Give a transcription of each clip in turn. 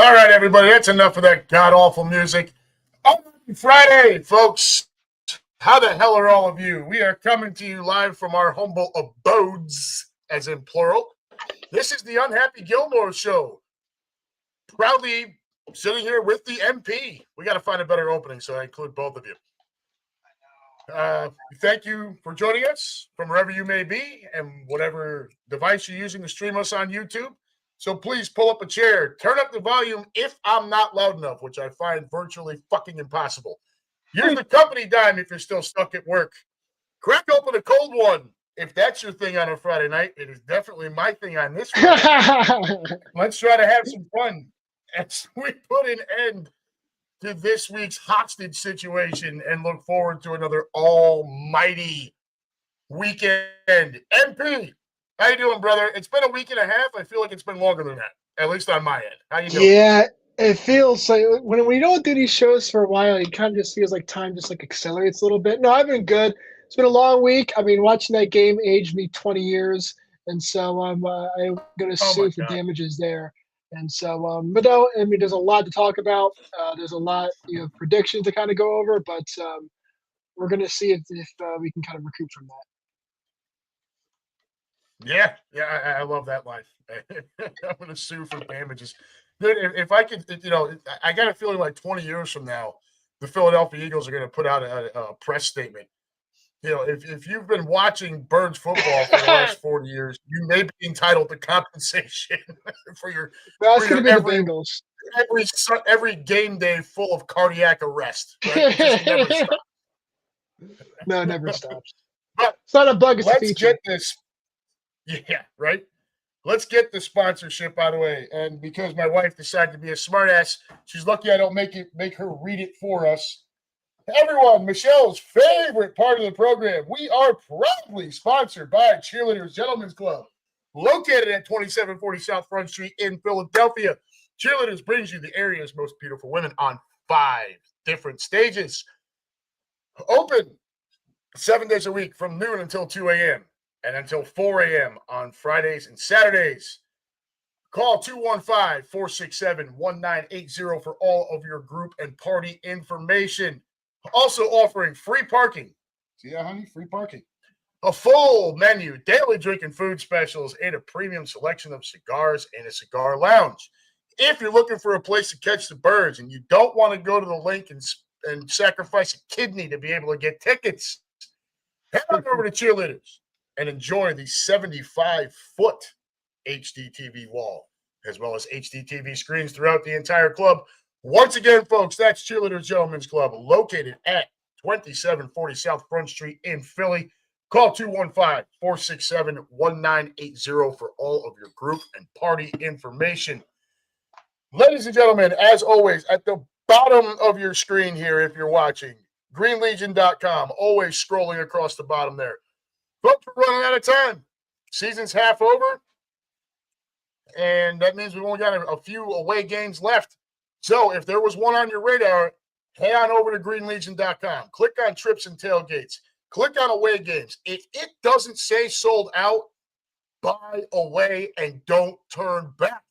All right, everybody, that's enough of that god-awful music. Friday, folks. How the hell are all of you? We are coming to you live from our humble abodes, as in plural. This is the UnHappy Gilmore show. Proudly sitting here with the MP. We got to find a better opening, so I include both of you. Thank you for joining us from wherever you may be and whatever device you're using to stream us on YouTube. So please pull up a chair, turn up the volume if I'm not loud enough, which I find virtually fucking impossible. Use the company dime if you're still stuck at work. Crack open a cold one if that's your thing on a Friday night. It is definitely my thing on this Friday. Let's try to have some fun as we put an end to this week's hostage situation and look forward to another almighty weekend. MP, how you doing, brother? It's been a week and a half. I feel like it's been longer than that, at least on my end. How you doing? Yeah, it feels like when we don't do these shows for a while, it kind of just feels like time just like accelerates a little bit. No, I've been good. It's been a long week. I mean, watching that game aged me 20 years, and so I'm going to Oh my sue for God. damages there. And so, but no, I mean, there's a lot to talk about. There's a lot, predictions to kind of go over, but we're going to see if we can kind of recoup from that. Yeah, I love that line. I'm going to sue for damages. Dude, if I could, I got a feeling like 20 years from now, the Philadelphia Eagles are going to put out a press statement. If you've been watching Birds football for the last 40 years, you may be entitled to compensation for your That's going to be every the Bengals. every game day full of cardiac arrest. Right? It just never stops. No, it never stops. But It's not a bug, it's a let's feature. get this. Yeah, right. Let's get the sponsorship out of the way. And because my wife decided to be a smartass, she's lucky I don't make her read it for us. Everyone, Michelle's favorite part of the program. We are proudly sponsored by Cheerleaders Gentlemen's Club, located at 2740 South Front Street in Philadelphia. Cheerleaders brings you the area's most beautiful women on 5 different stages. Open 7 days a week from noon until 2 a.m. and until 4 a.m. on Fridays and Saturdays. Call 215-467-1980 for all of your group and party information. Also offering free parking. See that, honey? Free parking. A full menu, daily drink and food specials, and a premium selection of cigars and a cigar lounge. If you're looking for a place to catch the birds and you don't want to go to the link and sacrifice a kidney to be able to get tickets, head on over to Cheerleaders and enjoy the 75-foot HD TV wall, as well as HD TV screens throughout the entire club. Once again, folks, that's Cheerleaders Gentlemen's Club, located at 2740 South Front Street in Philly. Call 215-467-1980 for all of your group and party information. Ladies and gentlemen, as always, at the bottom of your screen here, if you're watching, greenlegion.com, always scrolling across the bottom there. Folks, we're running out of time. Season's half over, and that means we've only got a few away games left. So if there was one on your radar, head on over to greenlegion.com. Click on trips and tailgates. Click on away games. If it doesn't say sold out, buy away and don't turn back.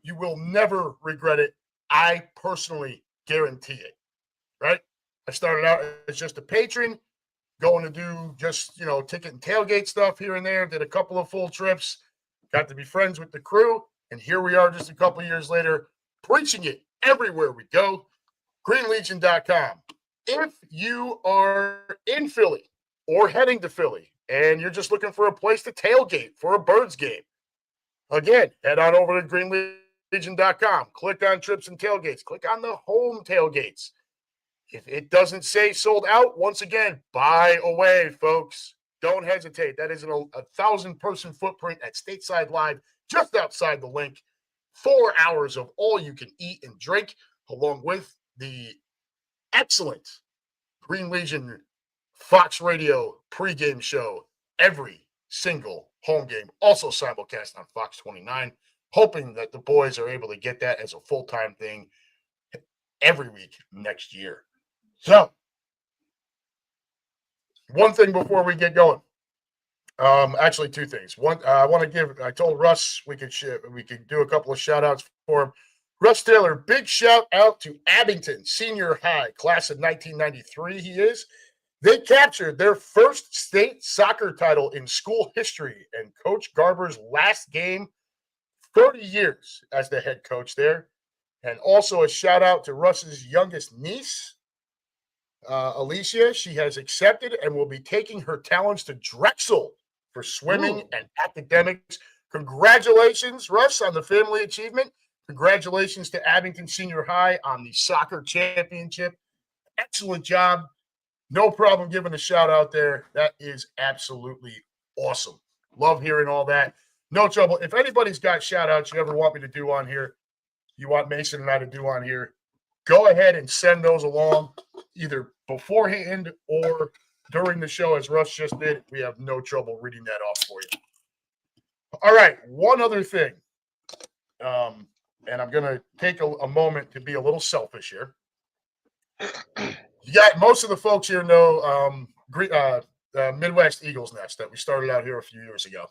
You will never regret it. I personally guarantee it, right? I started out as just a patron, going to do just, ticket and tailgate stuff here and there, did a couple of full trips, got to be friends with the crew, and here we are just a couple years later, preaching it everywhere we go. greenlegion.com. If you are in Philly or heading to Philly and you're just looking for a place to tailgate for a Birds game, again, head on over to greenlegion.com. Click on trips and tailgates. Click on the home tailgates. If it doesn't say sold out, once again, buy away, folks. Don't hesitate. That is a 1,000-person footprint at Stateside Live, just outside the link. 4 hours of all you can eat and drink, along with the excellent Green Legion Fox Radio pregame show every single home game, also simulcast on Fox 29, hoping that the boys are able to get that as a full-time thing every week next year. So, one thing before we get going. Actually, 2 things. One, I told Russ we could do a couple of shout outs for him. Russ Taylor, big shout out to Abington Senior High, class of 1993 he is. They captured their first state soccer title in school history, and Coach Garber's last game, 30 years as the head coach there. And also a shout out to Russ's youngest niece, Alicia. She has accepted and will be taking her talents to Drexel for swimming and academics. Congratulations, Russ, on the family achievement. Congratulations to Abington Senior High on the soccer championship. Excellent job. No problem giving a shout out there. That is absolutely awesome. Love hearing all that. No trouble. If anybody's got shout outs you ever want me to do on here, you want Mason and I to do on here, go ahead and send those along either beforehand or during the show, as Russ just did. We have no trouble reading that off for you. All right. One other thing. And I'm going to take a moment to be a little selfish here. You got most of the folks here know Midwest Eagles Nest that we started out here a few years ago.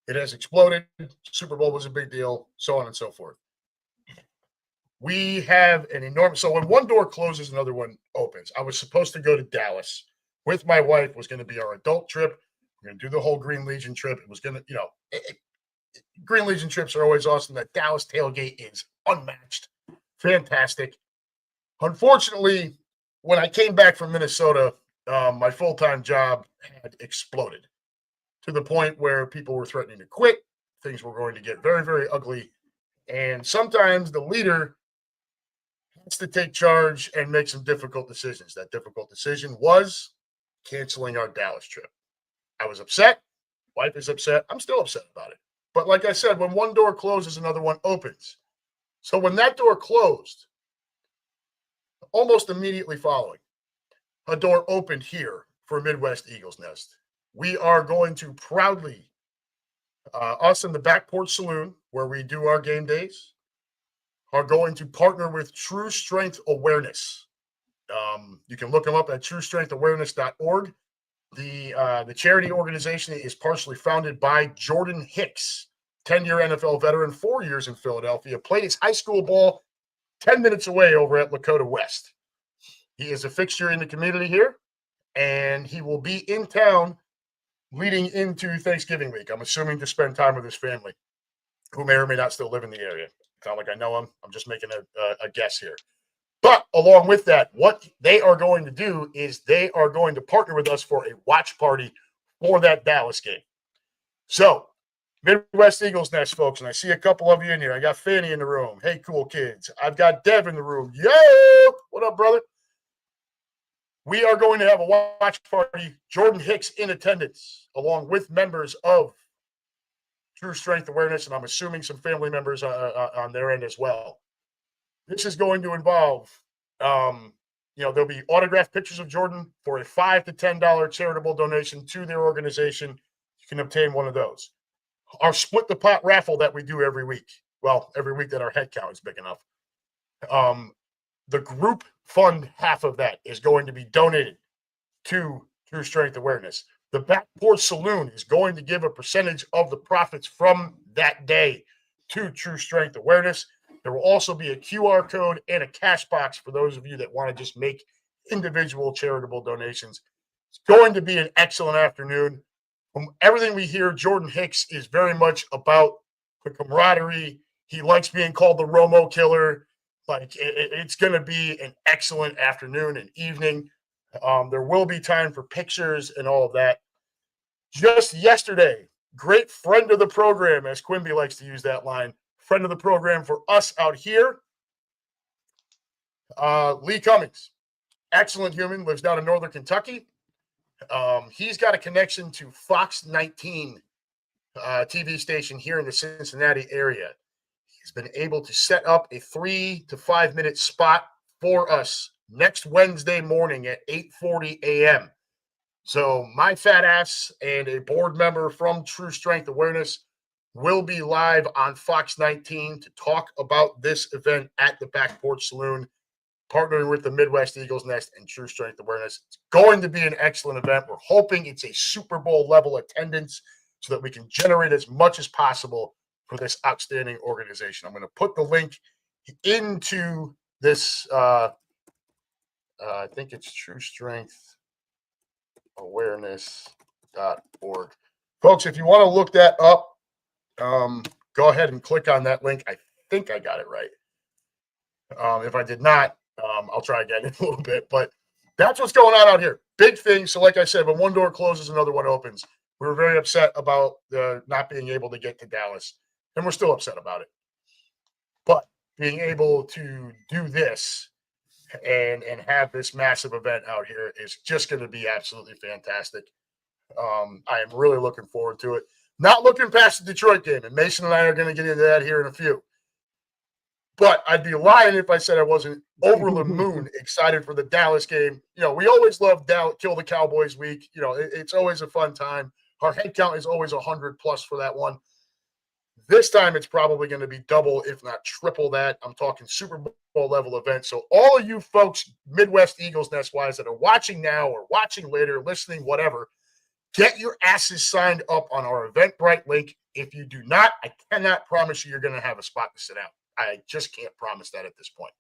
It has exploded. Super Bowl was a big deal, so on and so forth. We have an enormous – so when one door closes, another one opens. I was supposed to go to Dallas with my wife. It was going to be our adult trip. We're going to do the whole Green Legion trip. It was going to, Green Legion trips are always awesome. That Dallas tailgate is unmatched. Fantastic. Unfortunately, when I came back from Minnesota, my full-time job had exploded to the point where people were threatening to quit. Things were going to get very, very ugly. And sometimes the leader has to take charge and make some difficult decisions. That difficult decision was canceling our Dallas trip. I was upset. Wife is upset. I'm still upset about it. But like I said, when one door closes, another one opens. So when that door closed, almost immediately following, a door opened here for Midwest Eagles Nest. We are going to proudly, us and the Back Porch Saloon, where we do our game days, are going to partner with True Strength Awareness. You can look them up at truestrengthawareness.org. The charity organization is partially founded by Jordan Hicks, 10-year NFL veteran, 4 years in Philadelphia, played his high school ball 10 minutes away over at Lakota West. He is a fixture in the community here, and he will be in town leading into Thanksgiving week. I'm assuming to spend time with his family, who may or may not still live in the area. It's not like I know him. I'm just making a guess here. But along with that, what they are going to do is they are going to partner with us for a watch party for that Dallas game. So, Midwest Eagles Nest, folks, and I see a couple of you in here. I got Fanny in the room. Hey, cool kids. I've got Dev in the room. Yo! What up, brother? We are going to have a watch party. Jordan Hicks in attendance, along with members of True Strength Awareness, and I'm assuming some family members on their end as well. This is going to involve, there'll be autographed pictures of Jordan for a $5 to $10 charitable donation to their organization. You can obtain one of those. Our Split the Pot raffle that we do every week. Well, every week that our head count is big enough. The group fund half of that is going to be donated to True Strength Awareness. The Back Porch Saloon is going to give a percentage of the profits from that day to True Strength Awareness. There will also be a QR code and a cash box for those of you that want to just make individual charitable donations. It's going to be an excellent afternoon. From everything we hear, Jordan Hicks is very much about the camaraderie. He likes being called the Romo Killer. Like, it's going to be an excellent afternoon and evening. There will be time for pictures and all of that. Just yesterday, great friend of the program, as Quimby likes to use that line, friend of the program for us out here, Lee Cummings. Excellent human, lives down in northern Kentucky. He's got a connection to Fox 19 TV station here in the Cincinnati area. He's been able to set up a 3 to 5 minute spot for us next Wednesday morning at 8:40 a.m. So my fat ass and a board member from True Strength Awareness will be live on Fox 19 to talk about this event at the Back Porch Saloon, partnering with the Midwest Eagles Nest and True Strength Awareness. It's going to be an excellent event. We're hoping it's a Super Bowl level attendance so that we can generate as much as possible for this outstanding organization. I'm going to put the link into this. I think it's TrueStrengthAwareness.org. Folks, if you want to look that up, go ahead and click on that link. I think I got it right. If I did not, I'll try again in a little bit. But that's what's going on out here. Big thing. So like I said, when one door closes, another one opens. We were very upset about not being able to get to Dallas, and we're still upset about it. But being able to do this and have this massive event out here is just going to be absolutely fantastic. I am really looking forward to it. Not looking past the Detroit game, and Mason and I are going to get into that here in a few. But I'd be lying if I said I wasn't over the moon excited for the Dallas game. You know, we always love Kill the Cowboys week. You know, it's always a fun time. Our head count is always 100 plus for that one. This time it's probably going to be double, if not triple that. I'm talking Super Bowl level event. So all of you folks, Midwest Eagles Nest wise, that are watching now or watching later, listening, whatever, get your asses signed up on our Eventbrite link. If you do not, I cannot promise you're going to have a spot to sit out. I just can't promise that at this point.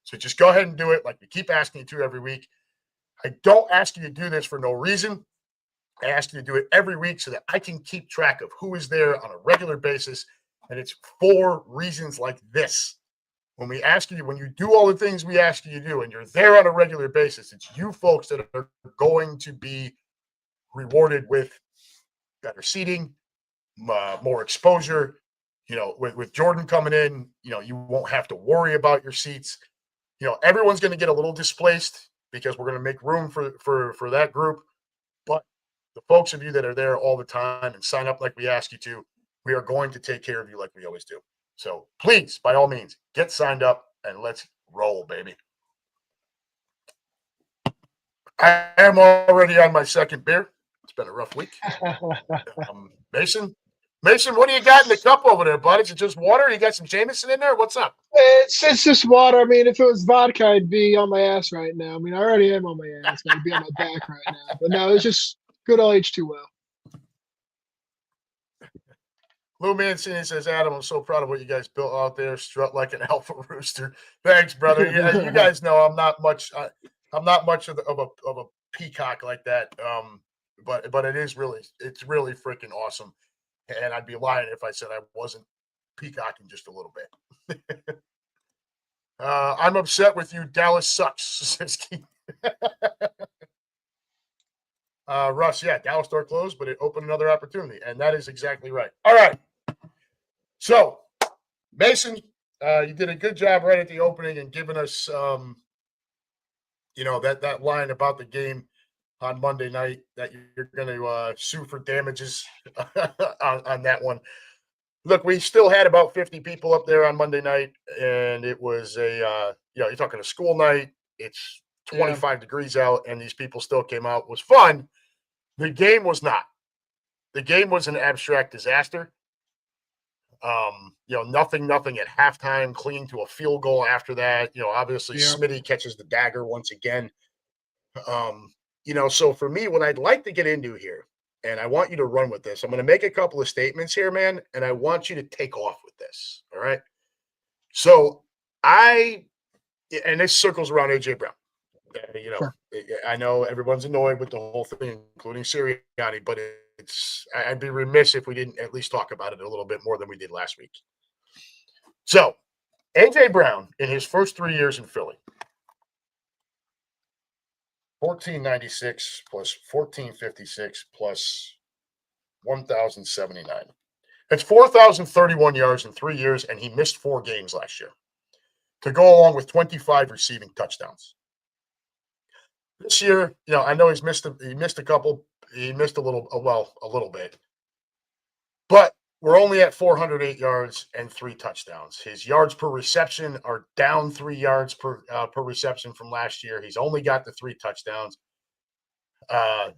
So just go ahead and do it like we keep asking you to every week. I don't ask you to do this for no reason. I ask you to do it every week so that I can keep track of who is there on a regular basis. And it's for reasons like this. When we ask you, when you do all the things we ask you to do and you're there on a regular basis, it's you folks that are going to be rewarded with better seating, more exposure. You know, with Jordan coming in, you know, you won't have to worry about your seats. You know, everyone's going to get a little displaced because we're going to make room for that group. But the folks of you that are there all the time and sign up like we ask you to, we are going to take care of you like we always do. So please, by all means, get signed up and let's roll, baby. I am already on my second beer. It's been a rough week. Mason, what do you got in the cup over there, bud? Is it just water? You got some Jameson in there? What's up? It's just water. I mean, if it was vodka, I'd be on my ass right now. I mean, I already am on my ass. I'd be on my back right now. But no, it's just good old H2O. Lou Mancini says, Adam, I'm so proud of what you guys built out there. Strut like an alpha rooster. Thanks, brother. Yeah, you guys know I'm not much of a peacock like that. But it's really freaking awesome. And I'd be lying if I said I wasn't peacocking just a little bit. I'm upset with you. Dallas sucks, says Keith. Russ, yeah, Dallas door closed, but it opened another opportunity. And that is exactly right. All right. So, Mason, you did a good job right at the opening and giving us, that line about the game on Monday night that you're going to sue for damages on that one. Look, we still had about 50 people up there on Monday night, and it was you're talking a school night. It's 25 degrees out, and these people still came out. It was fun. The game was not. The game was an abstract disaster. Nothing at halftime, clinging to a field goal after that. Obviously Smitty catches the dagger once again. So for me, what I'd like to get into here, and I want you to run with this, I'm going to make a couple of statements here, man, and I want you to take off with this. All right. So and this circles around AJ Brown. Sure. I know everyone's annoyed with the whole thing, including Sirianni, but I'd be remiss if we didn't at least talk about it a little bit more than we did last week. So, AJ Brown, in his first 3 years in Philly, 1,496 plus 1,456 plus 1,079. That's 4,031 yards in 3 years, and he missed 4 games last year to go along with 25 receiving touchdowns. This year, I know he missed a couple. He missed a little bit. But we're only at 408 yards and 3 touchdowns. His yards per reception are down 3 yards per reception from last year. He's only got the 3 touchdowns.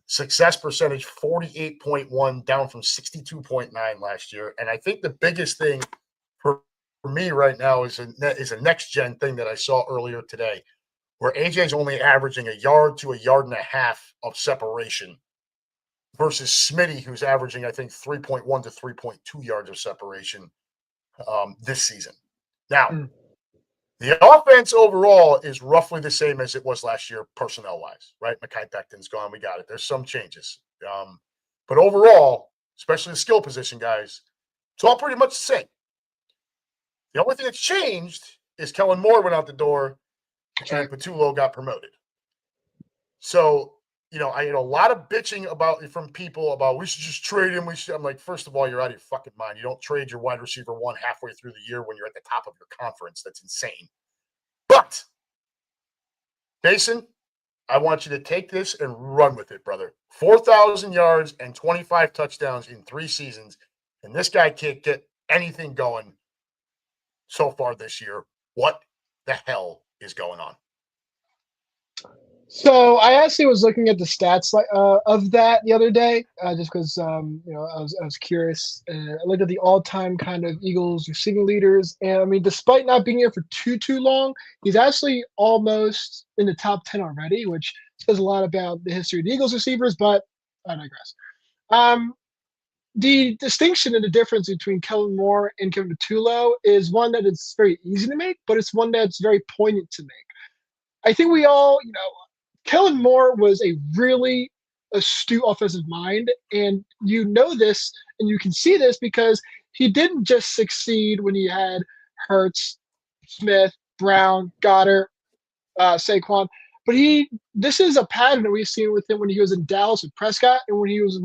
Success percentage 48.1, down from 62.9 last year. And I think the biggest thing for me right now is a next gen thing that I saw earlier today, where AJ's only averaging a yard to a yard and a half of separation versus Smitty, who's averaging, I think, 3.1 to 3.2 yards of separation this season. Now, Mm. the offense overall is roughly the same as it was last year, personnel-wise, right? Mekhi Becton's gone. We got it. There's some changes. But overall, especially the skill position guys, it's all pretty much the same. The only thing that's changed is Kellen Moore went out the door and Patullo got promoted. So, I had a lot of bitching from people about we should just trade him. I'm like, first of all, you're out of your fucking mind. You don't trade your wide receiver one halfway through the year when you're at the top of your conference. That's insane. But, Jason, I want you to take this and run with it, brother. 4,000 yards and 25 touchdowns in 3 seasons, and this guy can't get anything going so far this year. What the hell is going on? So I actually was looking at the stats of that the other day, just because I was curious. I looked at the all-time kind of Eagles receiving leaders, and I mean, despite not being here for too long, he's actually almost in the top 10 already, which says a lot about the history of the Eagles receivers. But I digress. The distinction and the difference between Kellen Moore and Kevin Patullo is one that it's very easy to make, but it's one that's very poignant to make. I think we all, Kellen Moore was a really astute offensive mind, and you know this, and you can see this because he didn't just succeed when he had Hurts, Smith, Brown, Goddard, Saquon, but this is a pattern that we've seen with him when he was in Dallas with Prescott and when he was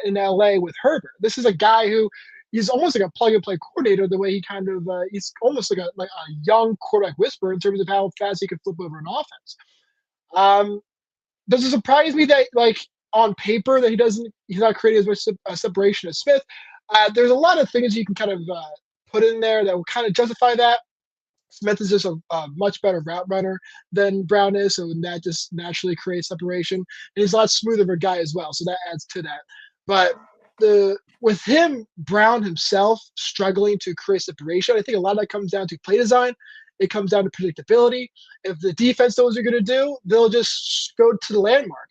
in LA with Herbert. This is a guy who he's almost like a plug and play coordinator. The way he kind of he's almost like a young quarterback whisperer in terms of how fast he can flip over an offense. Does it surprise me that on paper that he's not creating as much separation as Smith? There's a lot of things you can kind of put in there that will kind of justify that. Smith is just a much better route runner than Brown is, so that just naturally creates separation. And he's a lot smoother of a guy as well, so that adds to that. But with him, Brown himself struggling to create separation, I think a lot of that comes down to play design. It comes down to predictability. If the defense knows what they're going to do, they'll just go to the landmark.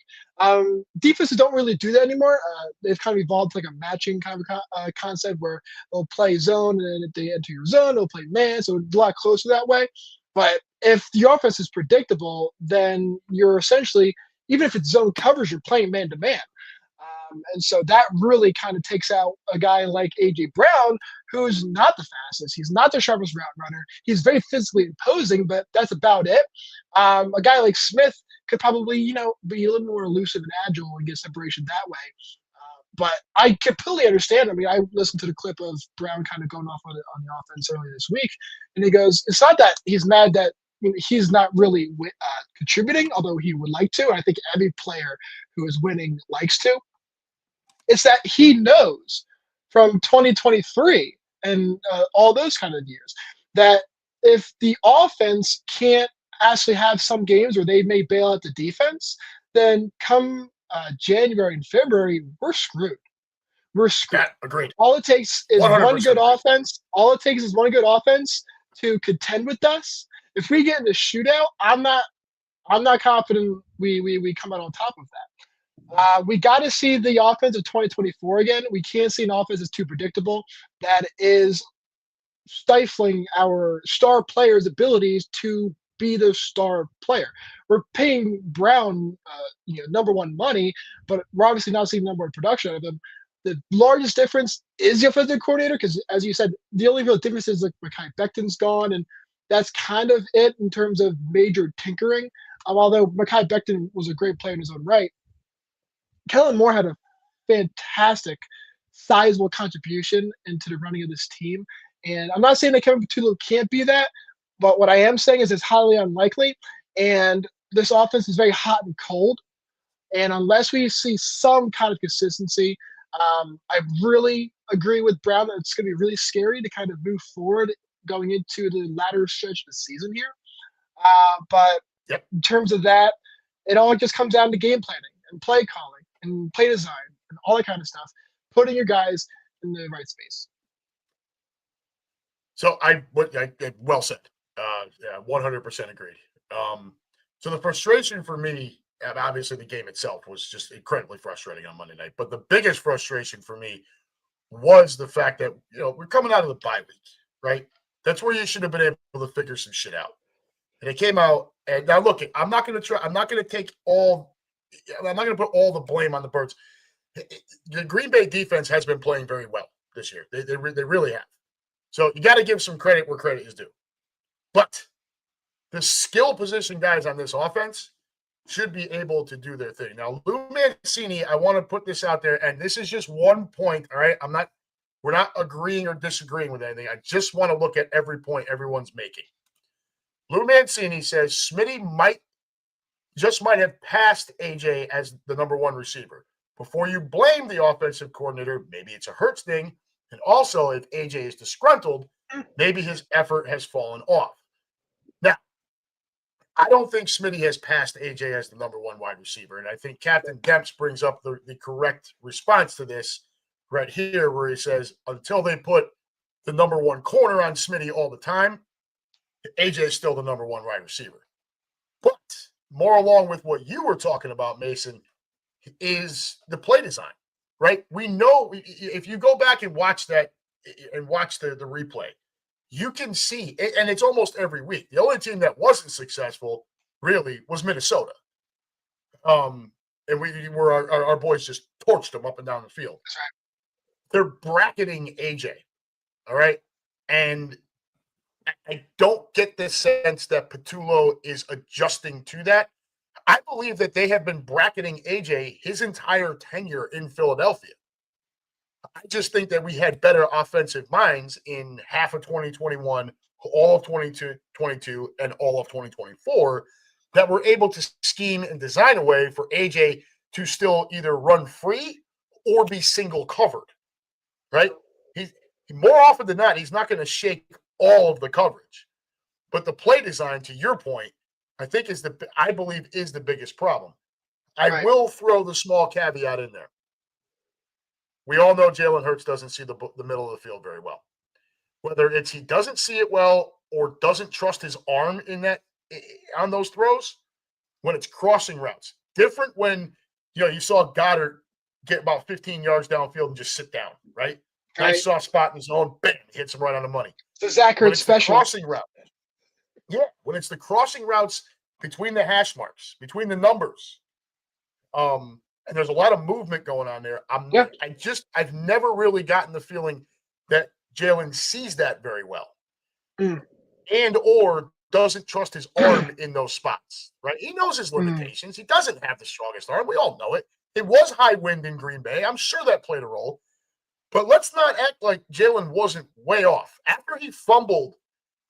Defenses don't really do that anymore. They've kind of evolved to like a matching kind of concept where they'll play zone, and then if they enter your zone, they'll play man. So it's a lot closer that way. But if the offense is predictable, then you're essentially, even if it's zone coverage, you're playing man to man. And so that really kind of takes out a guy like A.J. Brown, who's not the fastest. He's not the sharpest route runner. He's very physically imposing, but that's about it. A guy like Smith could probably, be a little more elusive and agile and get separation that way. But I completely understand. I mean, I listened to the clip of Brown kind of going off on the offense earlier this week, and he goes, it's not that he's mad that he's not really contributing, although he would like to. I think every player who is winning likes to. It's that he knows from 2023 and all those kind of years that if the offense can't actually have some games where they may bail out the defense, then come January and February, we're screwed. We're screwed. Yeah, agreed. All it takes is one good agreed. offense. All it takes is one good offense to contend with us. If we get in the shootout, I'm not confident we come out on top of that. We got to see the offense of 2024 again. We can't see an offense that's too predictable. That is stifling our star players' abilities to be the star player. We're paying Brown, number one money, but we're obviously not seeing number one production out of him. The largest difference is the offensive coordinator, because as you said, the only real difference is like Mekhi Becton's gone, and that's kind of it in terms of major tinkering. Although Mekhi Becton was a great player in his own right, Kellen Moore had a fantastic, sizable contribution into the running of this team. And I'm not saying that Kevin Patullo can't be that, but what I am saying is it's highly unlikely. And this offense is very hot and cold. And unless we see some kind of consistency, I really agree with Brown that it's going to be really scary to kind of move forward going into the latter stretch of the season here. But in terms of that, it all just comes down to game planning and play calling and play design and all that kind of stuff, putting your guys in the right space. So well said. 100% agreed. So the frustration for me, and obviously the game itself was just incredibly frustrating on Monday night, but the biggest frustration for me was the fact that, we're coming out of the bye week, right? That's where you should have been able to figure some shit out. And it came out, and now look, I'm not going to put all the blame on the Birds. The Green Bay defense has been playing very well this year. They really have. So you got to give some credit where credit is due. But the skill position guys on this offense should be able to do their thing. Now, Lou Mancini, I want to put this out there, and this is just one point, all right? We're not agreeing or disagreeing with anything. I just want to look at every point everyone's making. Lou Mancini says Smitty might have passed AJ as the number one receiver. Before you blame the offensive coordinator, maybe it's a Hurts thing. And also, if AJ is disgruntled, maybe his effort has fallen off. Now, I don't think Smitty has passed AJ as the number one wide receiver. And I think Captain Demps brings up the correct response to this right here, where he says, until they put the number one corner on Smitty all the time, AJ is still the number one wide receiver. But more along with what you were talking about, Mason, is the play design, right? We know if you go back and watch that and watch the replay, you can see, and it's almost every week. The only team that wasn't successful really was Minnesota. And our boys just torched them up and down the field. That's right. They're bracketing AJ, all right? And I don't get the sense that Patullo is adjusting to that. I believe that they have been bracketing AJ his entire tenure in Philadelphia. I just think that we had better offensive minds in half of 2021, all of 2022, and all of 2024 that were able to scheme and design a way for AJ to still either run free or be single covered, right? He more often than not, he's not going to shake all of the coverage. But the play design, to your point, I believe is the biggest problem. I will throw the small caveat in there. We all know Jalen Hurts doesn't see the middle of the field very well. Whether it's he doesn't see it well or doesn't trust his arm on those throws, when it's crossing routes. Different when you saw Goddard get about 15 yards downfield and just sit down, right? Nice soft spot in his own, bam, hits him right on the money. The Zach Ertz special. Crossing route. Yeah, when it's the crossing routes between the hash marks, between the numbers, and there's a lot of movement going on there. I've never really gotten the feeling that Jalen sees that very well, and or doesn't trust his arm in those spots. Right? He knows his limitations. He doesn't have the strongest arm. We all know it. It was high wind in Green Bay. I'm sure that played a role. But let's not act like Jalen wasn't way off. After he fumbled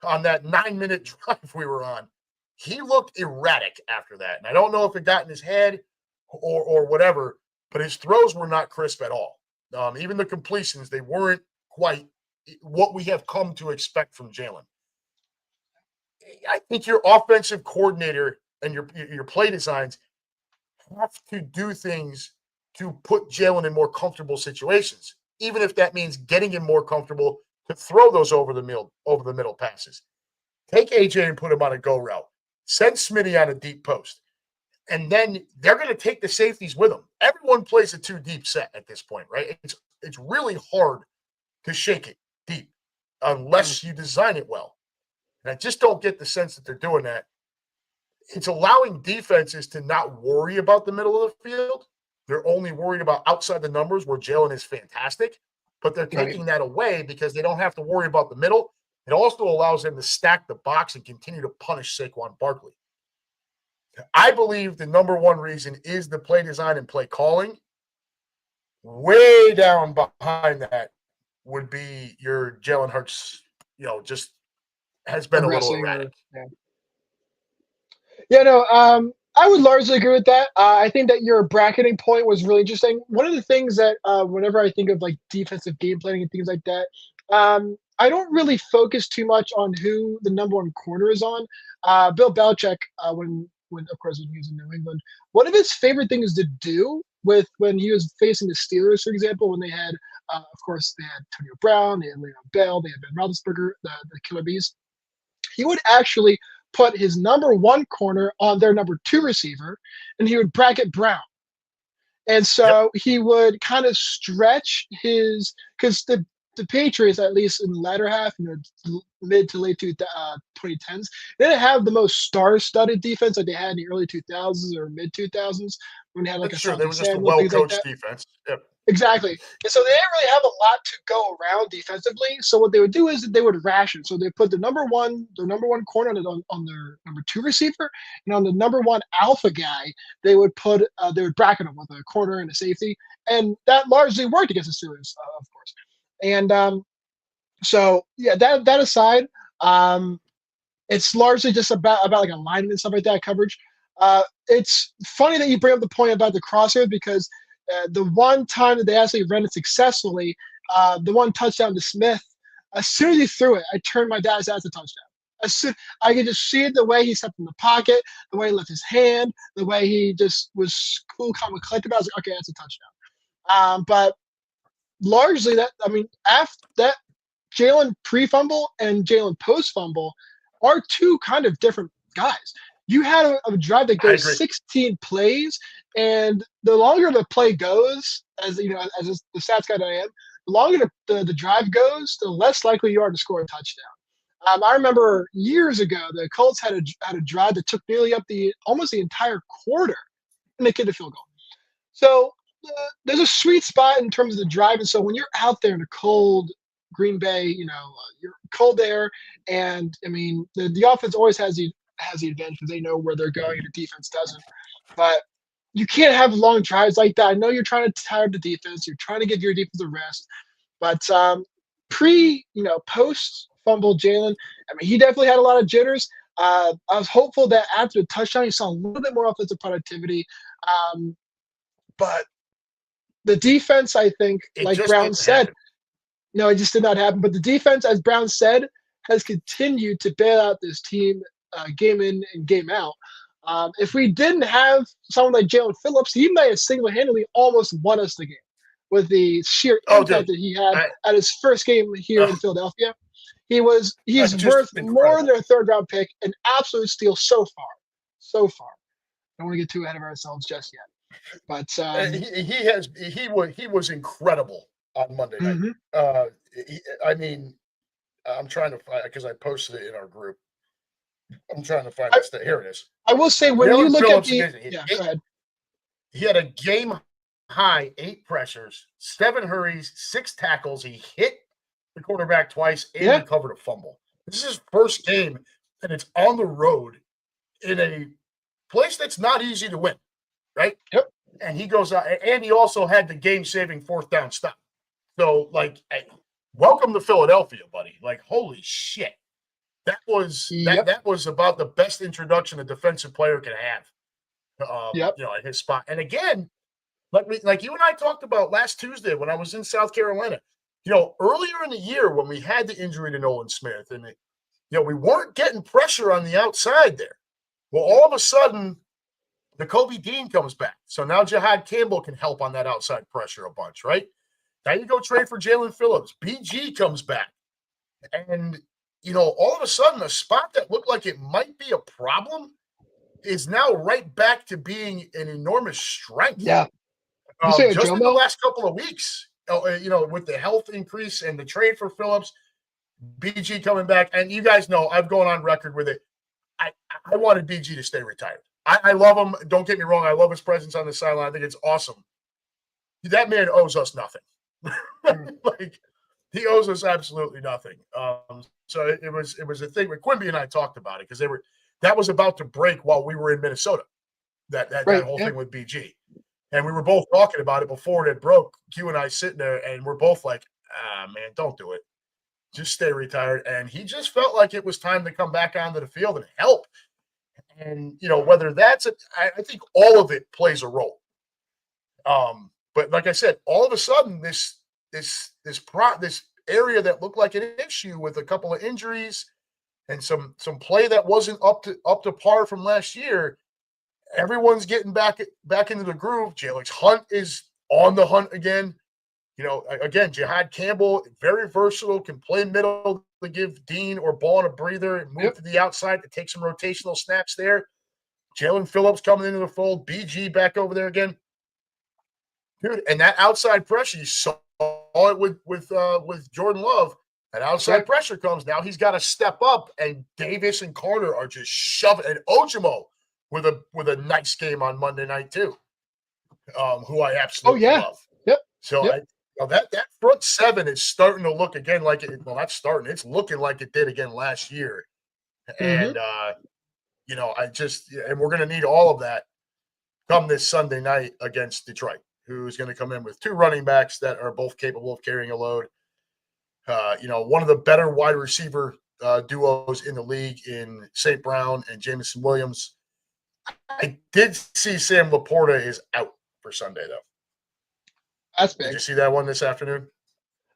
on that 9-minute drive we were on, he looked erratic after that. And I don't know if it got in his head or whatever, but his throws were not crisp at all. Even the completions, they weren't quite what we have come to expect from Jalen. I think your offensive coordinator and your play designs have to do things to put Jalen in more comfortable situations, even if that means getting him more comfortable to throw those over the middle passes. Take AJ and put him on a go route. Send Smitty on a deep post. And then they're going to take the safeties with them. Everyone plays a 2-deep set at this point, right? It's really hard to shake it deep unless you design it well. And I just don't get the sense that they're doing that. It's allowing defenses to not worry about the middle of the field. They're only worried about outside the numbers where Jalen is fantastic, but they're taking that away because they don't have to worry about the middle. It also allows them to stack the box and continue to punish Saquon Barkley. I believe the number one reason is the play design and play calling. Way down behind that would be your Jalen Hurts, just has been a little erratic. I would largely agree with that. I think that your bracketing point was really interesting. One of the things that whenever I think of like defensive game planning and things like that, I don't really focus too much on who the number one corner is on. Bill Belichick, when of course when he was in New England, one of his favorite things to do when he was facing the Steelers, for example, when they had, of course, they had Antonio Brown, they had Le'Veon Bell, they had Ben Roethlisberger, the Killer Bees. He would actually put his number one corner on their number two receiver, and he would bracket Brown. And so he would kind of stretch his because the Patriots, at least in the latter half, mid to late 2010s, they didn't have the most star-studded defense like they had in the early 2000s or mid 2000s when they had like That's a true. They Santi were just a Samuel, things like well-coached that. defense. Yep. Exactly. And so they didn't really have a lot to go around defensively. So what they would do is they would ration. So they put the number one corner on their number two receiver, and on the number one alpha guy, they would bracket him with a corner and a safety, and that largely worked against the Steelers, of course. And so yeah, that aside, it's largely just about like alignment and stuff like that, coverage. It's funny that you bring up the point about the crosshair because the one time that they actually ran it successfully, the one touchdown to Smith, as soon as he threw it, I turned my dad's as a touchdown. As soon I could just see it, the way he stepped in the pocket, the way he left his hand, the way he just was cool, calm, and collected. I was like, okay, that's a touchdown. But largely, after that, Jalen pre-fumble and Jalen post-fumble are two kind of different guys. You had a drive that goes 16 plays, and the longer the play goes, as you know, as the stats guy that I am, the longer the drive goes, the less likely you are to score a touchdown. I remember years ago, the Colts had a drive that took nearly up almost the entire quarter, and they kicked a field goal. So there's a sweet spot in terms of the drive, and so when you're out there in the cold Green Bay, you're cold air, and I mean the offense always has the advantage because they know where they're going, and the defense doesn't. But you can't have long drives like that. I know you're trying to tire the defense, you're trying to give your defense a rest, but post fumble Jalen, I mean he definitely had a lot of jitters. I was hopeful that after the touchdown, you saw a little bit more offensive productivity, but the defense, I think, like Brown said. No, it just did not happen. But the defense, as Brown said, has continued to bail out this team game in and game out. If we didn't have someone like Jalen Phillips, he may have single-handedly almost won us the game with the sheer impact that he had at his first game here in Philadelphia. He's worth more than a third-round pick, an absolute steal so far. So far. I don't want to get too ahead of ourselves just yet. But he was incredible on Monday night. Mm-hmm. I'm trying to find because I posted it in our group. I'm trying to find this. Here it is. I will say when you look at the go ahead. He had a game high 8 pressures, 7 hurries, 6 tackles. He hit the quarterback twice and recovered a fumble. This is his first game, and it's on the road in a place that's not easy to win, right? Yep. And he goes out, and he also had the game-saving 4th down stop. So, welcome to Philadelphia, buddy. Holy shit. That was that was about the best introduction a defensive player can have. At his spot. And again, like you and I talked about last Tuesday when I was in South Carolina, earlier in the year when we had the injury to Nolan Smith, and we weren't getting pressure on the outside there. Well, all of a sudden, the Kobe Dean comes back. So now Jihad Campbell can help on that outside pressure a bunch, right? Now you go trade for Jalen Phillips. BG comes back. And, all of a sudden, a spot that looked like it might be a problem is now right back to being an enormous strength. Yeah. Just in the last couple of weeks, with the health increase and the trade for Phillips, BG coming back. And you guys know I've gone on record with it. I wanted BG to stay retired. I love him. Don't get me wrong. I love his presence on the sideline. I think it's awesome. That man owes us nothing. He owes us absolutely nothing. So it was a thing. Quimby and I talked about it because that was about to break while we were in Minnesota. That whole thing with BG, and we were both talking about it before it broke. Q and I sitting there, and we're both like, man, don't do it. Just stay retired. And he just felt like it was time to come back onto the field and help. And, whether that's I think all of it plays a role. But like I said, all of a sudden, this area that looked like an issue with a couple of injuries and some play that wasn't up to par from last year, everyone's getting back into the groove. Jalen Hunt is on the hunt again. Again, Jihad Campbell, very versatile, can play middle to give Dean or Ball a breather and move to the outside to take some rotational snaps there. Jalen Phillips coming into the fold, BG back over there again. Dude, and that outside pressure, you saw it with Jordan Love. That outside pressure comes. Now he's got to step up, and Davis and Carter are just shoving. And Ochimo with a nice game on Monday night too, who I absolutely love. Yep. So that front seven is starting to look again like it. Well, not starting. It's looking like it did again last year. And and we're going to need all of that come this Sunday night against Detroit, who's going to come in with two running backs that are both capable of carrying a load. One of the better wide receiver duos in the league in St. Brown and Jamison Williams. I did see Sam Laporta is out for Sunday, though. That's big. Did you see that one this afternoon?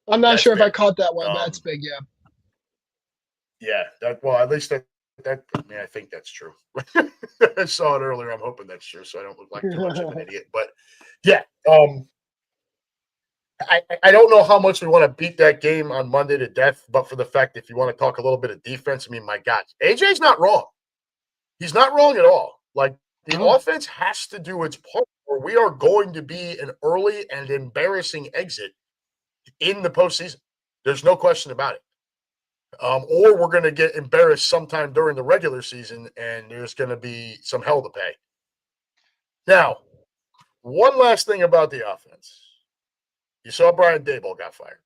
I'm not sure if I caught that one. That's big, yeah. Yeah, at least I think that's true. I saw it earlier. I'm hoping that's true, so I don't look like too much of an idiot. But yeah, I don't know how much we want to beat that game on Monday to death, but for the fact, if you want to talk a little bit of defense, I mean, my God, AJ's not wrong. He's not wrong at all. Like, the offense has to do its part, or we are going to be an early and embarrassing exit in the postseason. There's no question about it. Or we're going to get embarrassed sometime during the regular season, and there's going to be some hell to pay. Now, one last thing about the offense. You saw Brian Daboll got fired,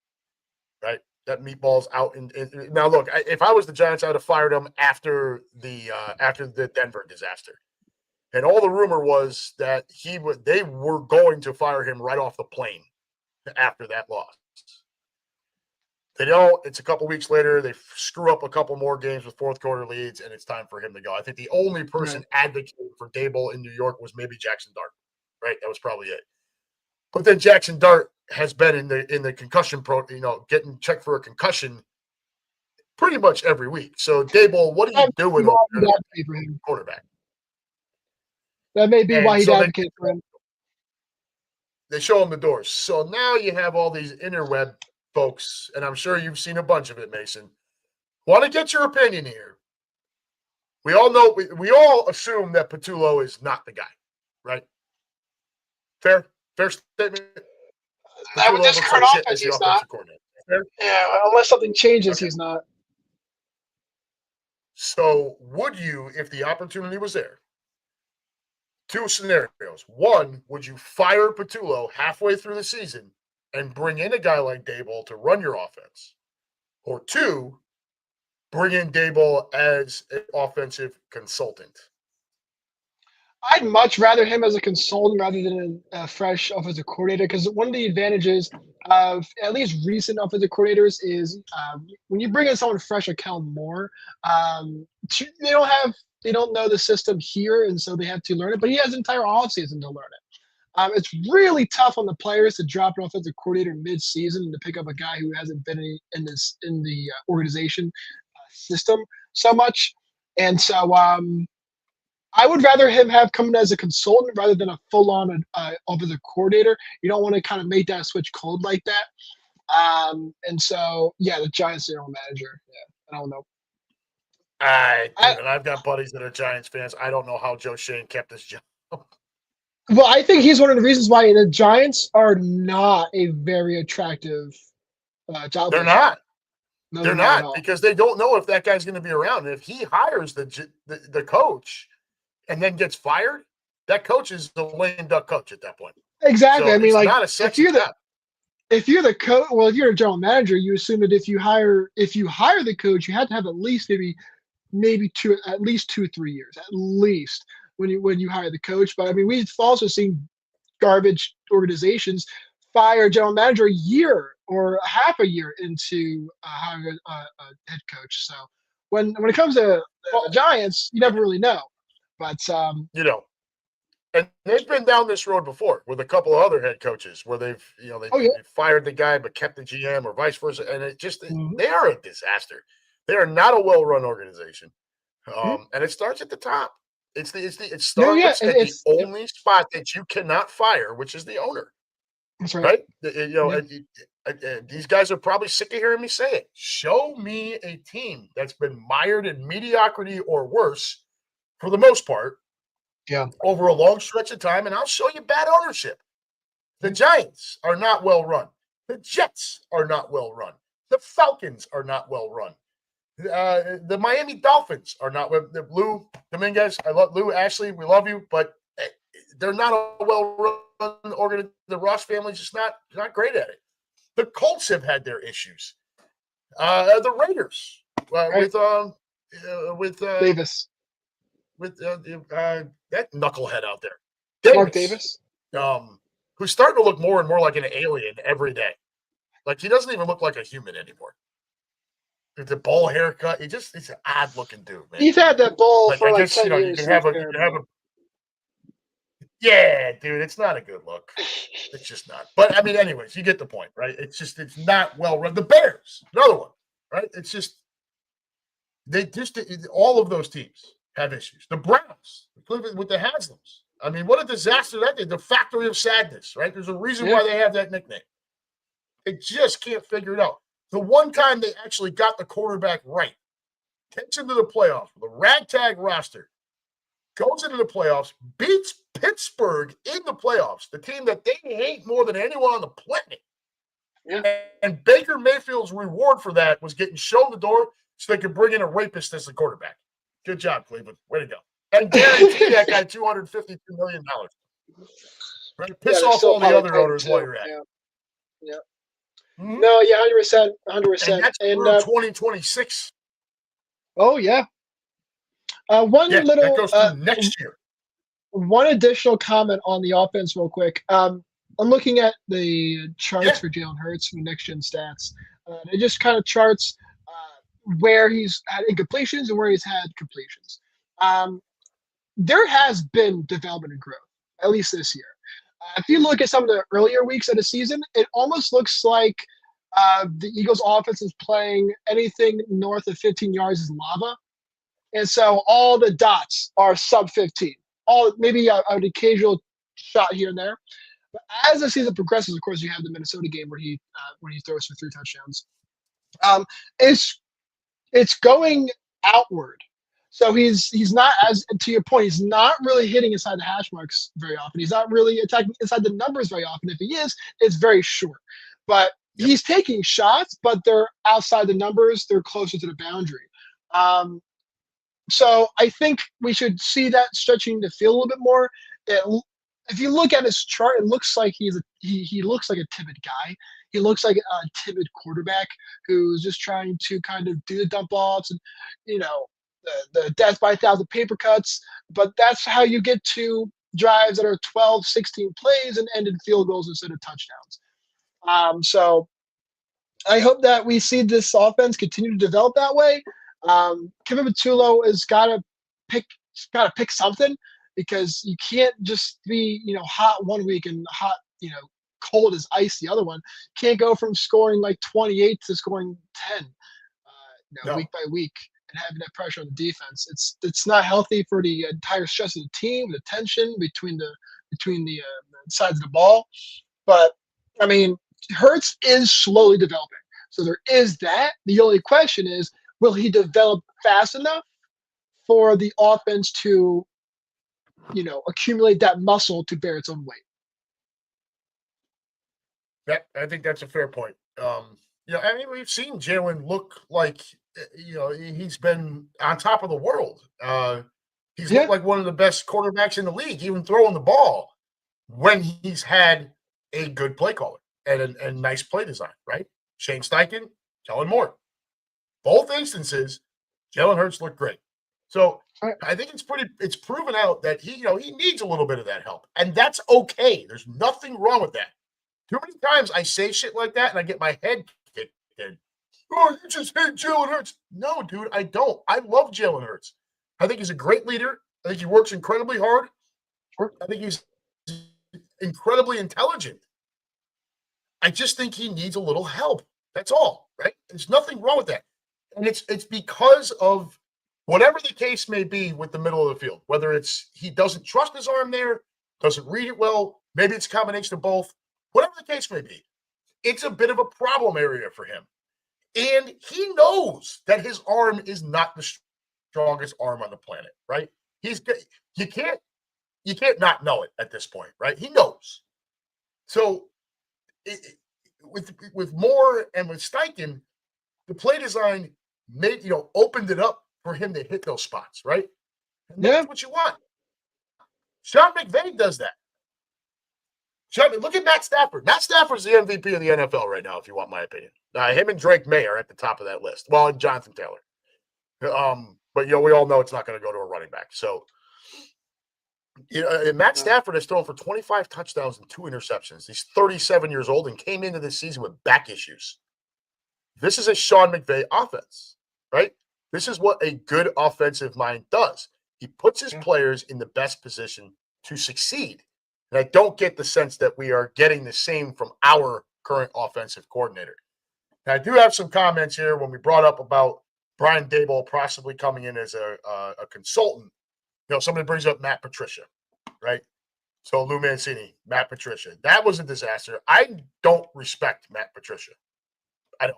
right? That meatball's out. Now, look, if I was the Giants, I would have fired him after the Denver disaster. And all the rumor was that they were going to fire him right off the plane after that loss. They don't. It's a couple weeks later. They screw up a couple more games with fourth quarter leads, and it's time for him to go. I think the only person advocating for Daboll in New York was maybe Jackson Dart, right? That was probably it. But then Jackson Dart has been in the concussion getting checked for a concussion pretty much every week. So Daboll, what are you doing over there, quarterback? That may be why he'd advocate for him. They show him the doors. So now you have all these interweb folks, and I'm sure you've seen a bunch of it, Mason. Want to get your opinion here. We all know, we all assume that Patullo is not the guy, right? Fair statement? With this current offense, he's not. Yeah, unless something changes, he's not. So would you, if the opportunity was there, two scenarios. One, would you fire Patullo halfway through the season and bring in a guy like Daboll to run your offense? Or two, bring in Daboll as an offensive consultant? I'd much rather him as a consultant rather than a fresh offensive coordinator, because one of the advantages of at least recent offensive coordinators is when you bring in someone fresh like Kellen Moore, they don't know the system here, and so they have to learn it. But he has an entire offseason to learn it. It's really tough on the players to drop an offensive coordinator mid-season and to pick up a guy who hasn't been in the organization system so much, and so I would rather him have come in as a consultant rather than a full-on offensive coordinator. You don't want to kind of make that switch cold like that. And so, yeah, the Giants general manager. Yeah, I don't know. And I've got buddies that are Giants fans. I don't know how Joe Shane kept this job. Well, I think he's one of the reasons why the Giants are not a very attractive job. They're not. No, they're not because they don't know if that guy's going to be around. And if he hires the coach and then gets fired, that coach is the lame duck coach at that point. Exactly. So I mean, like, not a if you're the coach, well, if you're a general manager, you assume that if you hire the coach, you have to have at least at least 2 or 3 years, at least when you hire the coach. But I mean, we've also seen garbage organizations fire a general manager a year or half a year into hiring a head coach. So when it comes to the Giants, you never really know. But and they've been down this road before with a couple of other head coaches where they've fired the guy but kept the GM or vice versa, and it just they are a disaster. They are not a well-run organization, and it starts at the top. It starts at the only spot that you cannot fire, which is the owner. That's right. These guys are probably sick of hearing me say it. Show me a team that's been mired in mediocrity or worse for the most part, over a long stretch of time, and I'll show you bad ownership. The Giants are not well run. The Jets are not well run. The Falcons are not well run. The Miami Dolphins are not. Lou Dominguez, I love Lou Ashley. We love you, but they're not a well-run organization. The Ross family's just not great at it. The Colts have had their issues. The Raiders with Davis, that knucklehead out there, Mark Davis, who's starting to look more and more like an alien every day. Like he doesn't even look like a human anymore. The bowl haircut, it's an odd looking dude, man. He's had that bowl for like 10 years. You can have a yeah, dude, it's not a good look. It's just not. But I mean, anyways, you get the point, right? It's not well run. The Bears, another one, right? It's just all of those teams have issues. The Browns, with the Haslams. I mean, what a disaster that is. The factory of sadness, right? There's a reason why they have that nickname. They just can't figure it out. The one time they actually got the quarterback right, gets into the playoffs with a ragtag roster, goes into the playoffs, beats Pittsburgh in the playoffs, the team that they hate more than anyone on the planet. Yeah. And Baker Mayfield's reward for that was getting shown the door so they could bring in a rapist as the quarterback. Good job, Cleveland. Way to go. And guarantee that guy $252 million. Right? Piss off all the other owners while you're at it. Yeah. Mm-hmm. No, yeah, 100%. 100%. And that's through 2026. Oh, yeah. That goes through next year. One additional comment on the offense, real quick. I'm looking at the charts for Jalen Hurts from Next Gen Stats. It just kind of charts where he's had incompletions and where he's had completions. There has been development and growth, at least this year. If you look at some of the earlier weeks of the season, it almost looks like the Eagles' offense is playing anything north of 15 yards is lava. And so all the dots are sub 15. Maybe an occasional shot here and there. But as the season progresses, of course, you have the Minnesota game where he throws for 3 touchdowns. It's going outward. So he's not, as to your point, he's not really hitting inside the hash marks very often. He's not really attacking inside the numbers very often. If he is, it's very short. But he's taking shots, but they're outside the numbers. They're closer to the boundary. So I think we should see that stretching the field a little bit more. If you look at his chart, it looks like he looks like a timid guy. He looks like a timid quarterback who's just trying to kind of do the dump offs and, the death by 1,000 paper cuts. But that's how you get to drives that are 12, 16 plays and end in field goals instead of touchdowns. So I hope that we see this offense continue to develop that way. Kevin Patullo has got to pick something, because you can't just be, hot one week and hot, cold as ice the other one. Can't go from scoring like 28 to scoring 10, week by week, and having that pressure on the defense. It's not healthy for the entire stress of the team, the tension between the sides of the ball. But I mean, Hurts is slowly developing, so there is that. The only question is, will he develop fast enough for the offense to, accumulate that muscle to bear its own weight? Yeah, I think that's a fair point. We've seen Jalen look like, he's been on top of the world. He's looked like one of the best quarterbacks in the league, even throwing the ball, when he's had a good play caller and nice play design, right? Shane Steichen, Kellen Moore. Both instances, Jalen Hurts looked great. So I think it's proven out that he needs a little bit of that help. And that's okay. There's nothing wrong with that. Too many times I say shit like that and I get my head kicked in. Oh, you just hate Jalen Hurts. No, dude, I don't. I love Jalen Hurts. I think he's a great leader. I think he works incredibly hard. I think he's incredibly intelligent. I just think he needs a little help. That's all, right? There's nothing wrong with that. And it's because of whatever the case may be with the middle of the field, whether it's he doesn't trust his arm there, doesn't read it well, maybe it's a combination of both, whatever the case may be, it's a bit of a problem area for him. And he knows that his arm is not the strongest arm on the planet, right? You can't not know it at this point, right? He knows. So with Moore and with Steichen, the play design opened it up for him to hit those spots, right? And that's what you want. Sean McVay does that. Look at Matt Stafford. Matt Stafford's the MVP of the NFL right now, if you want my opinion. Him and Drake May are at the top of that list. Well, and Jonathan Taylor. But we all know it's not going to go to a running back. So, Matt Stafford has thrown for 25 touchdowns and 2 interceptions. He's 37 years old and came into this season with back issues. This is a Sean McVay offense, right? This is what a good offensive mind does. He puts his players in the best position to succeed. And I don't get the sense that we are getting the same from our current offensive coordinator. Now, I do have some comments here when we brought up about Brian Daboll possibly coming in as a consultant. Somebody brings up Matt Patricia, right? So Lou Mancini, Matt Patricia. That was a disaster. I don't respect Matt Patricia. I don't.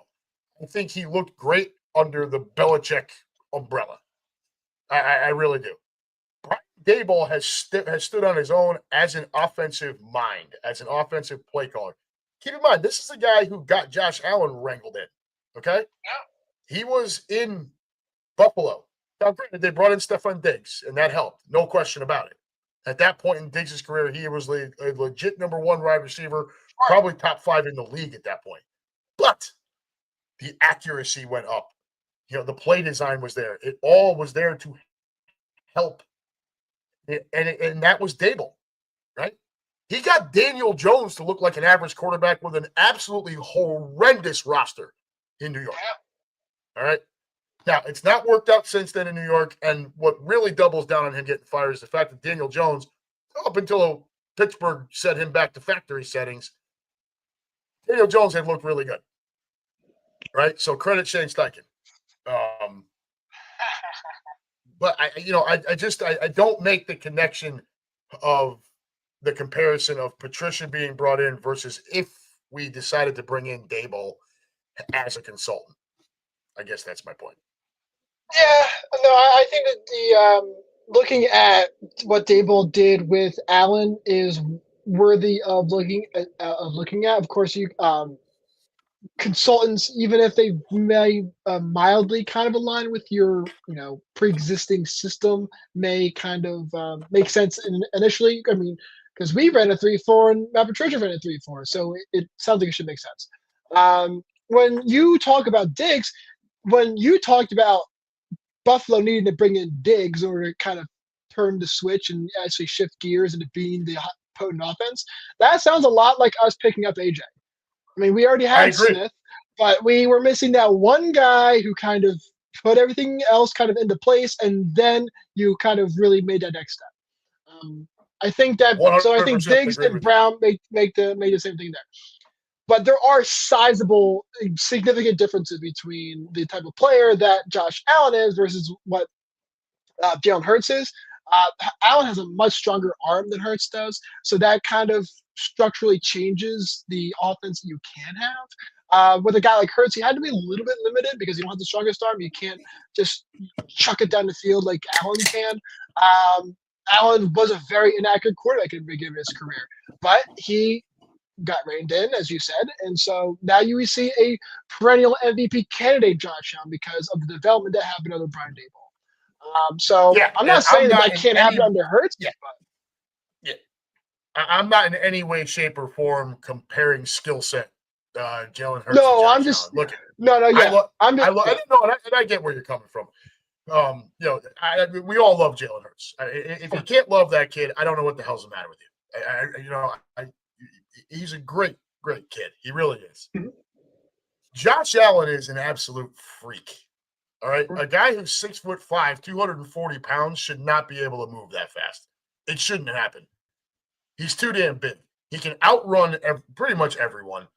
I think he looked great under the Belichick umbrella. I really do. Brian Daboll has stood on his own as an offensive mind, as an offensive play caller. Keep in mind, this is the guy who got Josh Allen wrangled in, okay? Yeah. He was in Buffalo. Now, granted, they brought in Stephon Diggs, and that helped. No question about it. At that point in Diggs' career, he was a legit number 1 wide receiver, probably top 5 in the league at that point. But the accuracy went up. The play design was there. It all was there to help. And that was Daboll, right? He got Daniel Jones to look like an average quarterback with an absolutely horrendous roster in New York. All right? Now, it's not worked out since then in New York, and what really doubles down on him getting fired is the fact that Daniel Jones, up until Pittsburgh set him back to factory settings, Daniel Jones had looked really good, right? So credit Shane Steichen. But I don't make the connection of the comparison of Patricia being brought in versus if we decided to bring in Daboll as a consultant. I guess that's my point. Yeah, no, I think that the looking at what Daboll did with Allen is worthy of looking at. Of course, you consultants, even if they may mildly kind of align with your pre-existing system, may kind of make sense initially. I mean, because we ran a 3-4 and Matt Patricia ran a 3-4, so it sounds like it should make sense. When you talk about Diggs, when you talked about Buffalo needing to bring in Diggs in order to kind of turn the switch and actually shift gears into being the potent offense, that sounds a lot like us picking up AJ. I mean, we already had Smith, but we were missing that one guy who kind of put everything else kind of into place, and then you kind of really made that next step. I think that. So I think Diggs and Brown make the same thing there. But there are sizable, significant differences between the type of player that Josh Allen is versus what Jalen Hurts is. Allen has a much stronger arm than Hurts does, so that kind of structurally changes the offense you can have. With a guy like Hurts, he had to be a little bit limited because you don't have the strongest arm. You can't just chuck it down the field like Allen can. Allen was a very inaccurate quarterback in the beginning of his career, but he got reined in, as you said, and so now you see a perennial MVP candidate, Josh Allen, because of the development that happened under Brian Daboll. I'm not saying that can't happen under Hurts. I'm not in any way, shape, or form comparing skill set. Jalen Hurts. No, I'm just look. I get where you're coming from. We all love Jalen Hurts. If you can't love that kid, I don't know what the hell's the matter with you. He's a great, great kid. He really is. Mm-hmm. Josh Allen is an absolute freak. All right. Mm-hmm. A guy who's 6'5", 240 pounds should not be able to move that fast. It shouldn't happen. He's too damn big. He can outrun pretty much everyone.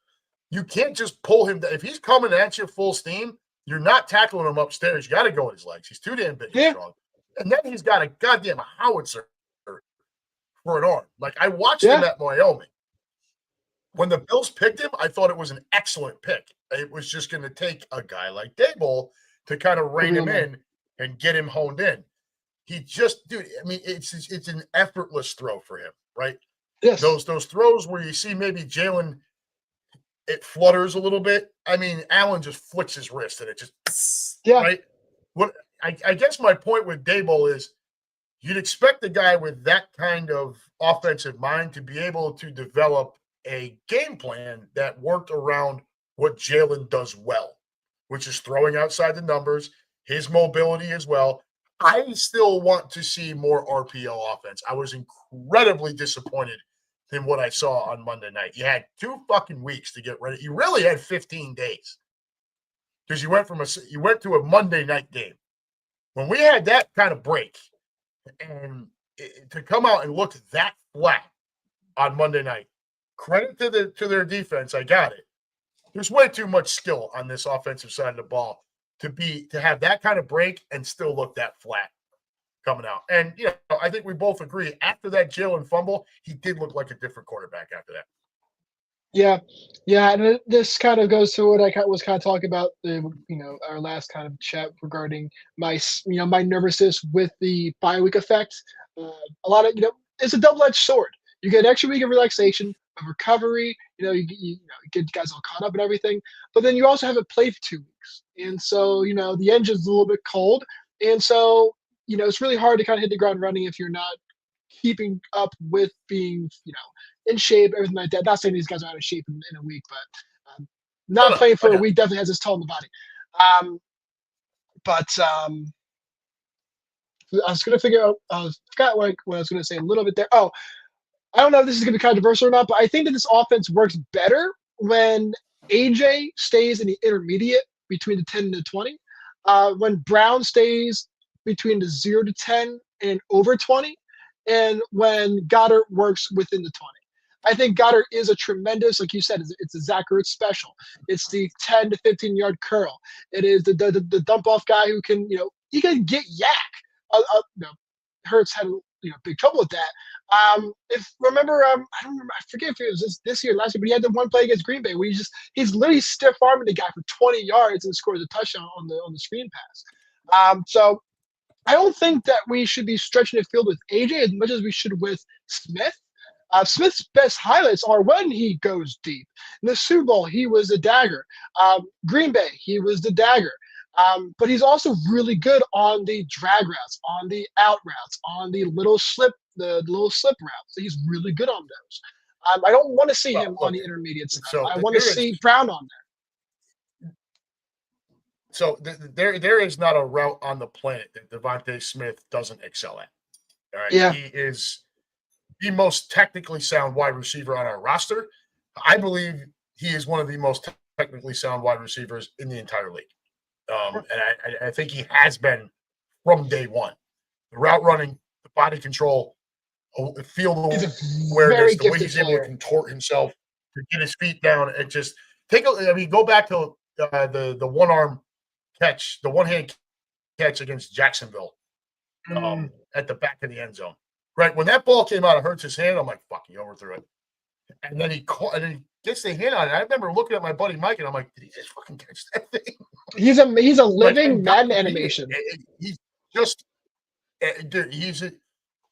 You can't just pull him. If he's coming at you full steam, you're not tackling him upstairs. You got to go at his legs. He's too damn big and strong. And then he's got a goddamn howitzer for an arm. Like, I watched him at Wyoming. When the Bills picked him, I thought it was an excellent pick. It was just going to take a guy like Daboll to kind of rein him in and get him honed in. He just, dude, I mean, it's an effortless throw for him, right? Yes. Those throws where you see maybe Jalen, it flutters a little bit. I mean, Allen just flicks his wrist and it just Yeah. right. What I guess my point with Dable is you'd expect a guy with that kind of offensive mind to be able to develop a game plan that worked around what Jalen does well, which is throwing outside the numbers, his mobility as well. I still want to see more RPO offense. I was incredibly disappointed in what I saw on Monday night. You had 2 fucking weeks to get ready. You really had 15 days because you went to a Monday night game. When we had that kind of break, and to come out and look that flat on Monday night, credit to their defense. I got it. There's way too much skill on this offensive side of the ball to have that kind of break and still look that flat coming out. And I think we both agree after that Jalen fumble, he did look like a different quarterback after that. Yeah, yeah, and this kind of goes to what I was kind of talking about, our last kind of chat regarding my nervousness with the bye week effect. A lot of it's a double edged sword. You get an extra week of relaxation, of recovery. You get guys all caught up and everything, but then you also haven't played for 2 weeks, and so the engine's a little bit cold, and so it's really hard to kind of hit the ground running if you're not keeping up with being in shape, everything like that. Not saying these guys are out of shape in a week, but not No, playing for I a know. week definitely has its toll on the body. But I was gonna figure out. I forgot what I was gonna say a little bit there. Oh, I don't know if this is gonna be controversial or not, but I think that this offense works better when AJ stays in the intermediate between the 10 and the 20. When Brown stays between the 0 to 10 and over 20, and when Goddard works within the 20. I think Goddard is a tremendous, like you said, it's a Zach Ertz special. It's the 10 to 15-yard curl. It is the dump off guy who can, he can get yak. Hurts had big trouble with that. If remember, I don't remember. I forget if it was this year, last year, but he had the one play against Green Bay where he's literally stiff arming the guy for 20 yards and scores a touchdown on the screen pass. So I don't think that we should be stretching the field with AJ as much as we should with Smith. Smith's best highlights are when he goes deep. In the Super Bowl, he was the dagger. Green Bay, he was the dagger. But he's also really good on the drag routes, on the out routes, on the little slip routes. He's really good on those. I don't want to see Well, him on look, the intermediate side. so I want to there is see Brown on there is not a route on the planet that Devontae Smith doesn't excel at. All right, there. Yeah. he is the most technically sound wide receiver on our roster. I believe he is one of the most technically sound wide receivers in the entire league. And I think he has been from day one. The route running, the body control, field He's a awareness, very the way gifted he's able to player. contort himself to get his feet down and just go back to the one arm catch, the one hand catch against Jacksonville at the back of the end zone. Right when that ball came out, it hurts his hand. I'm like, "Fuck, he overthrew it." And then he gets the hand on it. I remember looking at my buddy Mike, and I'm like, "Did he just fucking catch that thing?" He's a Like, living and God Madden forbid, animation. he's just dude,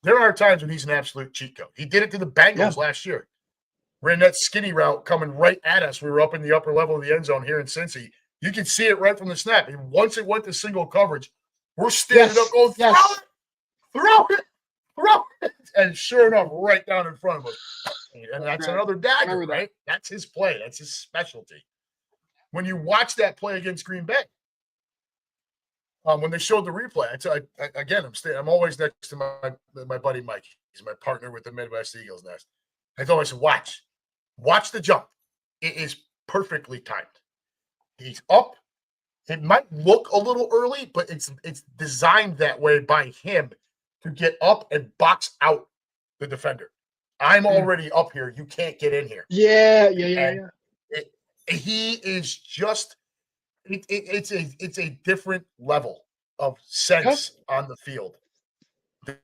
there are times when he's an absolute cheat code. He did it to the Bengals last year. Ran that skinny route coming right at us. We were up in the upper level of the end zone here in Cincy. You could see it right from the snap. And once it went to single coverage, we're standing up going, throw it. And sure enough, right down in front of us. And that's another dagger, right? That's his play. That's his specialty. When you watch that play against Green Bay, when they showed the replay, I'm always next to my buddy Mike. He's my partner with the Midwest Eagles Nest. I told him, I said, watch the jump. It is perfectly timed. He's up. It might look a little early, but it's designed that way by him to get up and box out the defender. I'm already up here. You can't get in here. Yeah. He is just it's a different level of sense on the field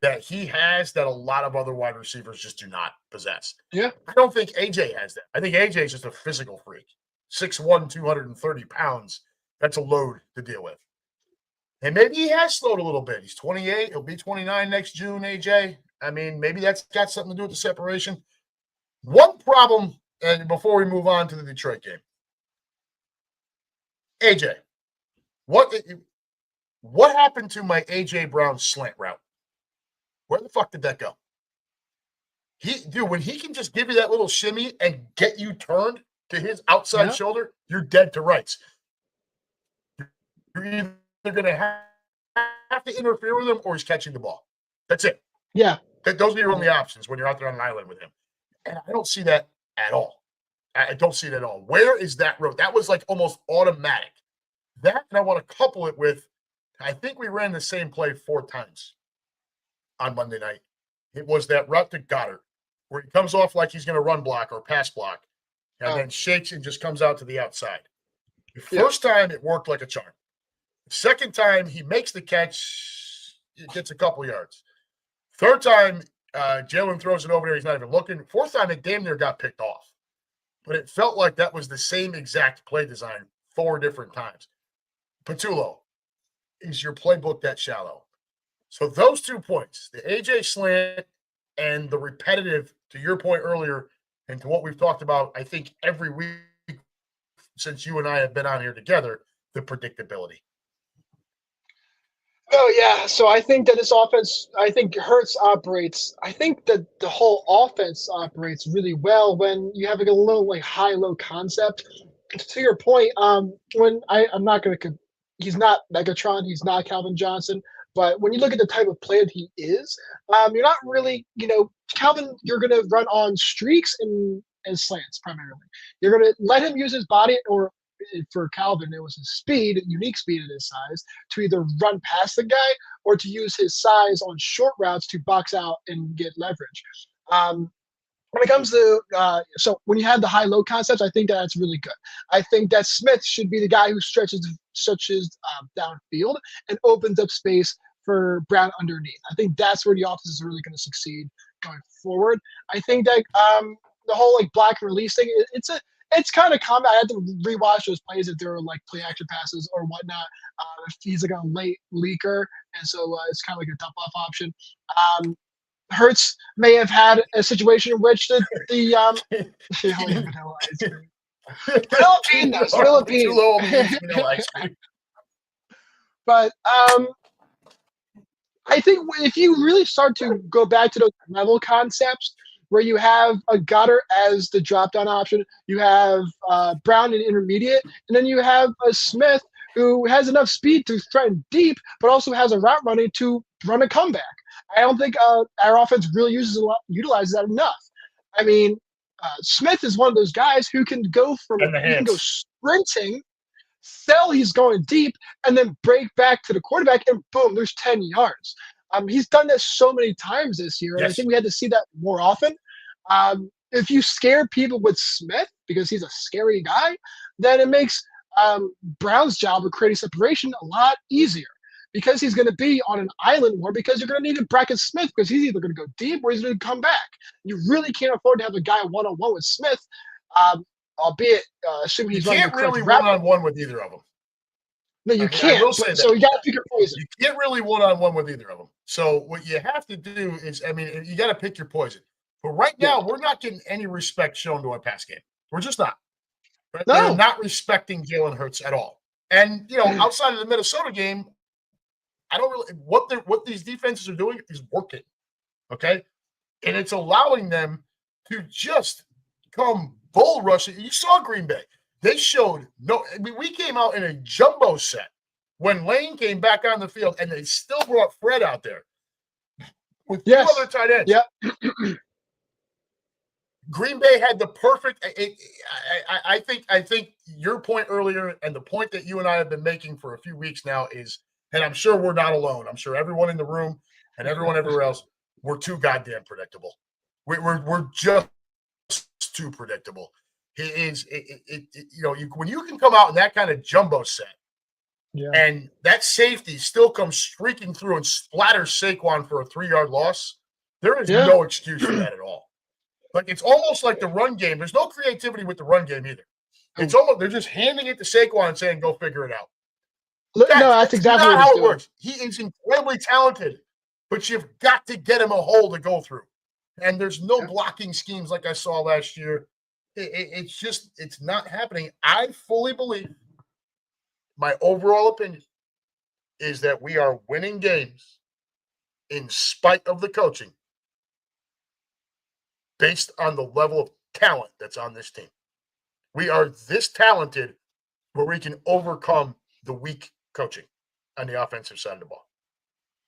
that he has that a lot of other wide receivers just do not possess. Yeah. I don't think AJ has that. I think AJ is just a physical freak. 6'1", 230 pounds. That's a load to deal with. And maybe he has slowed a little bit. He's 28. He'll be 29 next June, AJ. I mean, maybe that's got something to do with the separation. One problem, and before we move on to the Detroit game, AJ, what happened to my AJ Brown slant route? Where the fuck did that go? When he can just give you that little shimmy and get you turned to his outside shoulder, you're dead to rights. You're either going to have to interfere with him or he's catching the ball. That's it. Yeah. Those are your only options when you're out there on an island with him. And I don't see that at all. I don't see it at all. Where is that road? That was like almost automatic. That, and I want to couple it with, I think we ran the same play 4 times on Monday night. It was that route to Goddard, where he comes off like he's going to run block or pass block, and then shakes and just comes out to the outside. The first time, it worked like a charm. The second time, he makes the catch, it gets a couple yards. Third time, Jalen throws it over there. He's not even looking. Fourth time, it damn near got picked off. But it felt like that was the same exact play design 4 different times. Patullo, is your playbook that shallow? So those 2 points, the AJ slant and the repetitive, to your point earlier, and to what we've talked about, I think every week since you and I have been on here together, the predictability. Oh, yeah. So I think that this offense, I think Hurts operates, I think that the whole offense operates really well when you have like a little like high-low concept. To your point, when I'm not going to, he's not Megatron, he's not Calvin Johnson, but when you look at the type of player that he is, you're not really, Calvin, you're going to run on streaks and slants primarily. You're going to let him use his body, or for Calvin, it was his speed, unique speed at his size, to either run past the guy or to use his size on short routes to box out and get leverage. When it comes to so when you have the high-low concepts, I think that's really good. I think that Smith should be the guy who stretches downfield and opens up space for Brown underneath. I think that's where the offense is really going to succeed going forward. I think that the whole like block and release thing, it's kind of common. I had to rewatch those plays if there were like play action passes or whatnot. If he's like a late leaker, and so it's kind of like a dump-off option. Hurts may have had a situation in which the vanilla ice cream. Philippine. But I think if you really start to go back to those level concepts where you have a Goddard as the drop-down option, you have Brown in intermediate, and then you have a Smith who has enough speed to threaten deep, but also has a route running to run a comeback. I don't think our offense really utilizes that enough. I mean, Smith is one of those guys who can go sprinting, sell he's going deep, and then break back to the quarterback, and boom, there's 10 yards. He's done this so many times this year, and I think we had to see that more often. If you scare people with Smith because he's a scary guy, then it makes Brown's job of creating separation a lot easier. Because he's going to be on an island more, because you're going to need to bracket Smith because he's either going to go deep or he's going to come back. You really can't afford to have a guy one-on-one with Smith, albeit assuming he's running the correct route. You can't really one-on-one with either of them. No, you can't. I will say that. So you got to pick your poison. You can't really one-on-one with either of them. So what you have to do is, you got to pick your poison. But right now, we're not getting any respect shown to our pass game. We're just not. Right? No. They're not respecting Jalen Hurts at all. And, outside of the Minnesota game, I don't really what these defenses are doing is working, okay, and it's allowing them to just come bull rushing. You saw Green Bay; they showed we came out in a jumbo set when Lane came back on the field, and they still brought Fred out there with 2 other tight ends. Yeah. Green Bay had the perfect. I think your point earlier and the point that you and I have been making for a few weeks now is. And I'm sure we're not alone. I'm sure everyone in the room and everyone everywhere else, we're too goddamn predictable. We're just too predictable. When you can come out in that kind of jumbo set, and that safety still comes streaking through and splatters Saquon for a 3-yard loss, there is no excuse for that at all. Like it's almost like the run game. There's no creativity with the run game either. It's almost they're just handing it to Saquon and saying, "Go figure it out." That's exactly not how it works. He is incredibly talented, but you've got to get him a hole to go through. And there's no blocking schemes like I saw last year. It's not happening. I fully believe, my overall opinion is that we are winning games in spite of the coaching based on the level of talent that's on this team. We are this talented where we can overcome the weak coaching on the offensive side of the ball,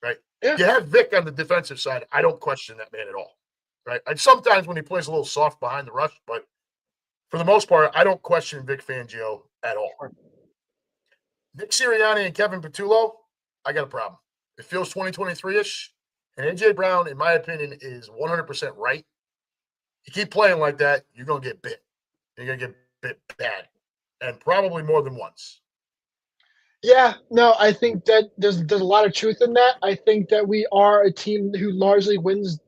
right? Yeah. You have Vic on the defensive side. I don't question that man at all, right? And sometimes when he plays a little soft behind the rush, but for the most part, I don't question Vic Fangio at all. Nick Sirianni and Kevin Patullo, I got a problem. It feels 2023-ish, and A.J. Brown, in my opinion, is 100% right. You keep playing like that, you're going to get bit. You're going to get bit bad, and probably more than once. Yeah, no, I think that there's a lot of truth in that. I think that we are a team who largely wins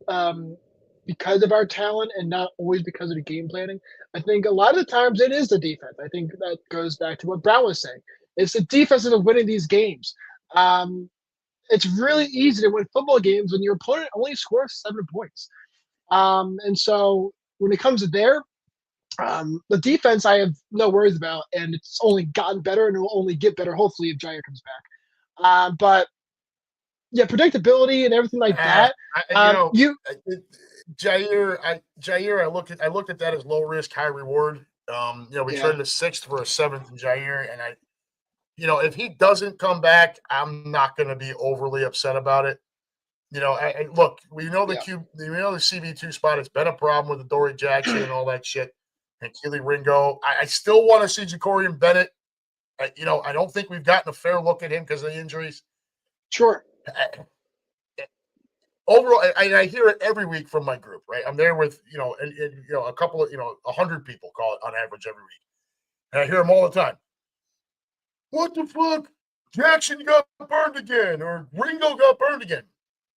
because of our talent and not always because of the game planning. I think a lot of the times it is the defense. I think that goes back to what Brown was saying. It's the defense that are winning these games. It's really easy to win football games when your opponent only scores 7 points. And so when it comes to the defense I have no worries about, and it's only gotten better and it will only get better, hopefully, if Jair comes back. But yeah, predictability and everything like that. Jair, I looked at that as low risk, high reward. We traded a 6th for a 7th in Jair, and if he doesn't come back, I'm not going to be overly upset about it. Look, we know the CB2 spot has been a problem with the Dory Jackson and all that shit, and Keely Ringo. I still want to see Jacorian Bennett. I don't think we've gotten a fair look at him because of the injuries. Sure. Overall, I hear it every week from my group, right? I'm there with, a couple of, 100 people call it on average every week. And I hear them all the time. What the fuck? Jackson got burned again, or Ringo got burned again.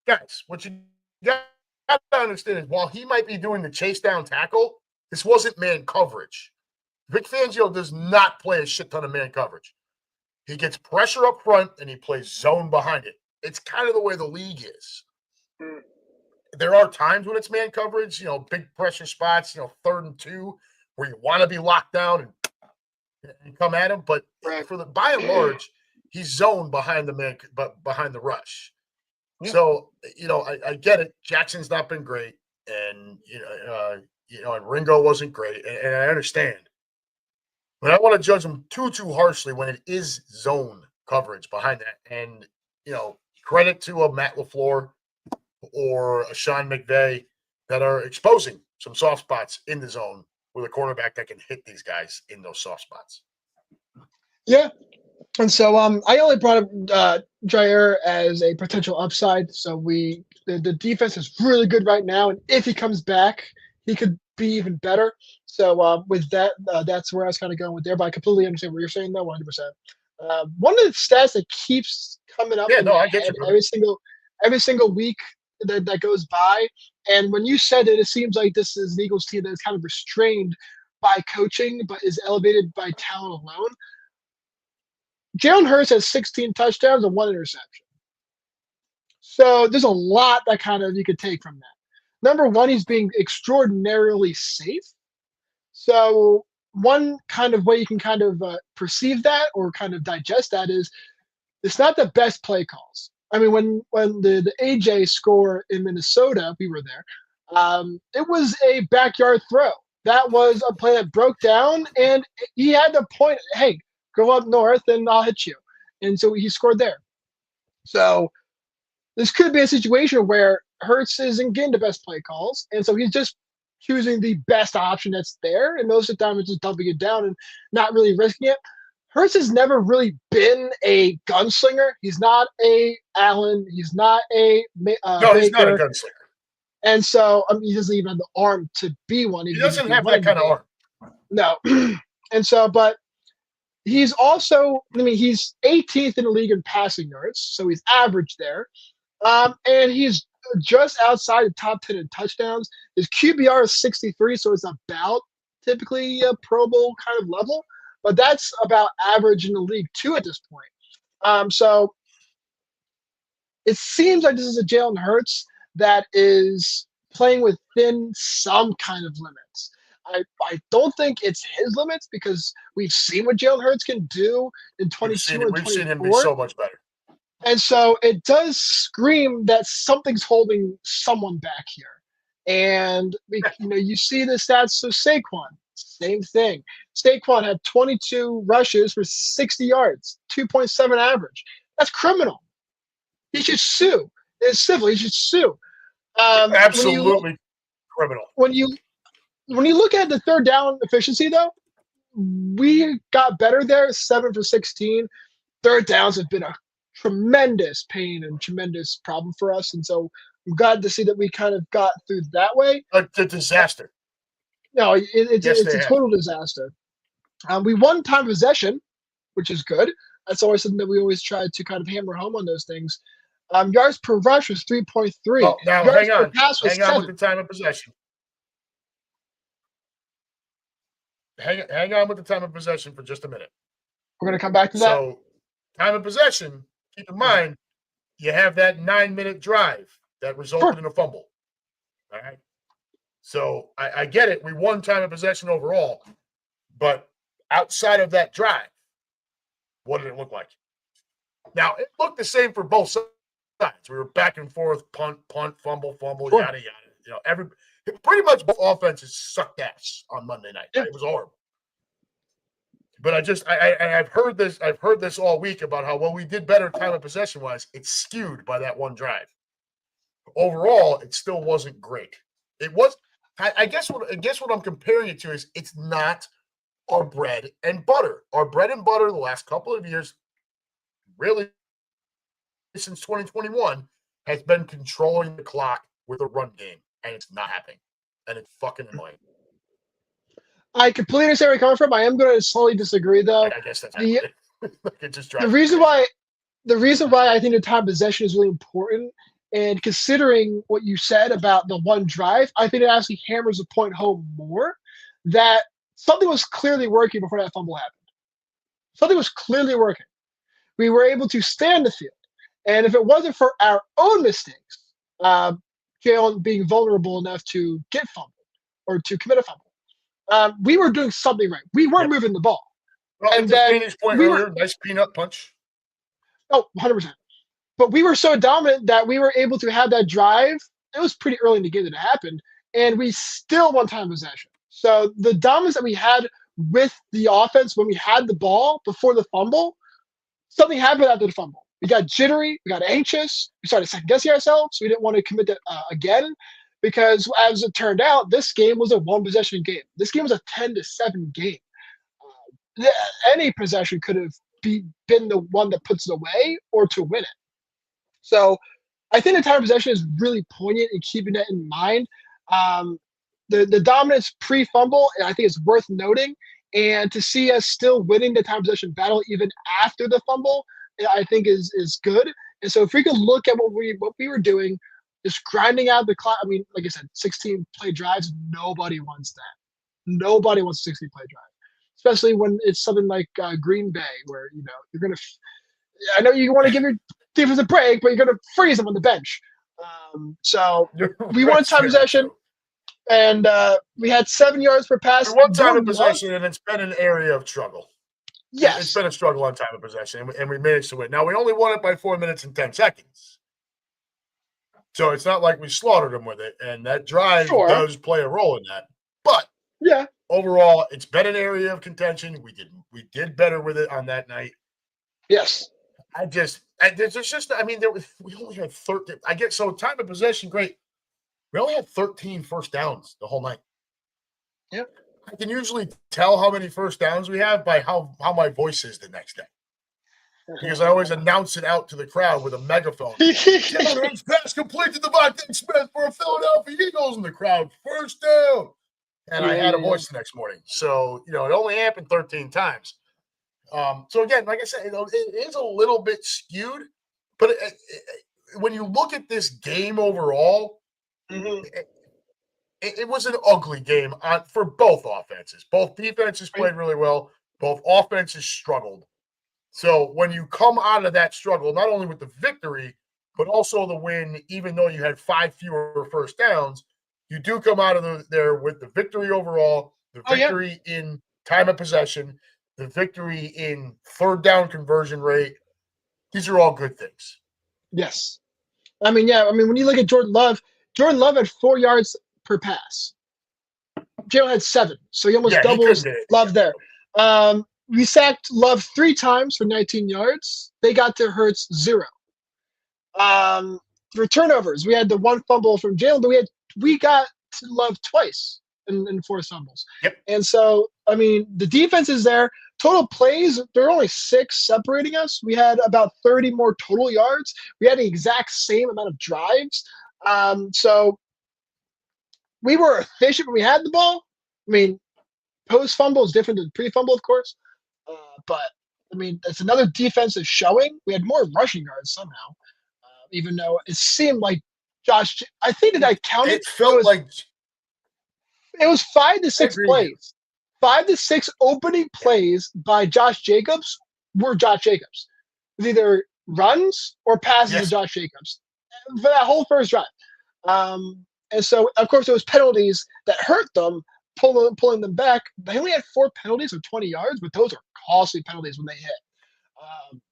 Guys, what you got to understand is while he might be doing the chase down tackle, this wasn't man coverage. Vic Fangio does not play a shit ton of man coverage. He gets pressure up front and he plays zone behind it. It's kind of the way the league is. There are times when it's man coverage, big pressure spots, 3rd and 2, where you want to be locked down and come at him. But by and large, he's zoned behind behind the rush. Yeah. So, I get it. Jackson's not been great, and and Ringo wasn't great, and I understand. But I don't want to judge him too harshly when it is zone coverage behind that. And credit to a Matt LaFleur or a Sean McVay that are exposing some soft spots in the zone with a quarterback that can hit these guys in those soft spots. Yeah. And so I only brought up Jair as a potential upside. So the defense is really good right now. And if he comes back, he could be even better. So with that, that's where I was kind of going with there. But I completely understand what you're saying, though, 100%. One of the stats that keeps coming up I get you, every single week that goes by. And when you said it seems like this is an Eagles team that is kind of restrained by coaching, but is elevated by talent alone. Jalen Hurts has 16 touchdowns and 1 interception. So there's a lot that kind of you could take from that. Number one, he's being extraordinarily safe. So one kind of way you can kind of perceive that or kind of digest that is it's not the best play calls. I mean, when the AJ score in Minnesota, we were there, it was a backyard throw. That was a play that broke down, and he had to point, hey, go up north and I'll hit you. And so he scored there. So this could be a situation where Hurts isn't getting the best play calls, and so he's just choosing the best option that's there, and most of the time it's just dumping it down and not really risking it. Hurts has never really been a gunslinger. He's not a Allen. He's not a no, he's not a gunslinger. And so he doesn't even have the arm to be one. He doesn't have that kind of arm. No. And so, but he's also, he's 18th in the league in passing yards, so he's average there. And he's just outside the top 10 in touchdowns. His QBR is 63, so it's about typically a Pro Bowl kind of level. But that's about average in the league, too, at this point. So it seems like this is a Jalen Hurts that is playing within some kind of limits. I don't think it's his limits because we've seen what Jalen Hurts can do in 22 and We've seen him be 24. so much better. And so it does scream that something's holding someone back here. And you see the stats of Saquon, same thing. Saquon had 22 rushes for 60 yards, 2.7 average. That's criminal. He should sue. It's civil. He should sue. Absolutely criminal. When you look at the third down efficiency, though, we got better there, 7 for 16. Third downs have been a tremendous pain and tremendous problem for us, and so I'm glad to see that we kind of got through that way. A disaster. No, it's a total disaster. We won time possession, which is good. That's always something that we always try to kind of hammer home on those things. Yards per rush was 3.3. Oh, now yards hang on. per pass was hang on 7. with the time of possession. Hang on with the time of possession for just a minute. We're going to come back to that. So, time of possession, keep in mind, you have that 9-minute drive that resulted in a fumble. All right. So, I get it. We won time of possession overall. But outside of that drive, what did it look like? Now, it looked the same for both sides. We were back and forth, punt, fumble, yada, yada. Pretty much both offenses sucked ass on Monday night. It was horrible. But I've heard this all week about how we did better time of possession wise. It's skewed by that one drive. Overall, it still wasn't great. It was. I guess what I'm comparing it to is it's not our bread and butter. Our bread and butter the last couple of years, really since 2021, has been controlling the clock with a run game, and it's not happening, and it's fucking annoying. I completely understand where you're coming from. I am going to slowly disagree, though. I guess that's the reason why I think the time possession is really important, and considering what you said about the one drive, I think it actually hammers the point home more that something was clearly working before that fumble happened. Something was clearly working. We were able to stay on the field. And if it wasn't for our own mistakes, Jalen being vulnerable enough to get fumbled or to commit a fumble, we were doing something right. We weren't moving the ball. Well, and then point earlier, nice peanut punch. Oh, 100%. But we were so dominant that we were able to have that drive. It was pretty early in the game that it happened, and we still won time possession. So the dominance that we had with the offense when we had the ball before the fumble, something happened after the fumble. We got jittery, we got anxious, we started second-guessing ourselves. We didn't want to commit that again because, as it turned out, this game was a one-possession game. This game was a 10-7 game. Any possession could have been the one that puts it away or to win it. So I think the time of possession is really poignant in keeping that in mind. The dominance pre-fumble, I think, is worth noting. And to see us still winning the time possession battle even after the fumble, I think is good. And so if we could look at what we were doing, just grinding out the clock. I mean, like I said, 16 play drives. Nobody wants that. Nobody wants a 16 play drive, especially when it's something like Green Bay, where you're gonna. I know you want to give your defense a break, but you're gonna freeze them on the bench. So we won time possession. And we had 7 yards per pass. One time of possession, and it's been an area of struggle. Yes. It's been a struggle on time of possession, and we managed to win. Now, we only won it by 4 minutes and 10 seconds. So it's not like we slaughtered them with it, and that drive does play a role in that. But overall, it's been an area of contention. We did better with it on that night. Yes. We only had 13. So time of possession, great. We only had 13 first downs the whole night. Yeah. I can usually tell how many first downs we have by how my voice is the next day. Because I always announce it out to the crowd with a megaphone. Jalen pass complete to Devontae Smith for a Philadelphia Eagles in the crowd. First down. And I had a voice the next morning. So, it only happened 13 times. So, again, like I said, it is a little bit skewed. But when you look at this game overall, it was an ugly game for both offenses. Both defenses played really well. Both offenses struggled. So when you come out of that struggle, not only with the victory, but also the win, even though you had 5 fewer first downs, you do come out of there with the victory overall, the victory in time of possession, the victory in third down conversion rate. These are all good things. Yes. I mean, when you look at Jordan Love had 4 yards per pass. Jalen had 7, so he almost doubles Love there. We sacked Love 3 times for 19 yards. They got to Hurts 0. For turnovers, we had the 1 fumble from Jalen, but we got to Love twice in 4 fumbles. Yep. And so, I mean, the defense is there. Total plays, there are only 6 separating us. We had about 30 more total yards. We had the exact same amount of drives. So we were efficient when we had the ball. I mean, post-fumble is different than pre-fumble, of course. But, I mean, it's another defensive showing. We had more rushing yards somehow, even though it seemed like Josh – I think that I counted. It felt like – it was 5 to 6 plays. 5 to 6 opening plays by Josh Jacobs were Josh Jacobs. It was either runs or passes to Josh Jacobs for that whole first drive. And so, of course, there was penalties that hurt them, pulling them back. They only had 4 penalties of 20 yards, but those are costly penalties when they hit.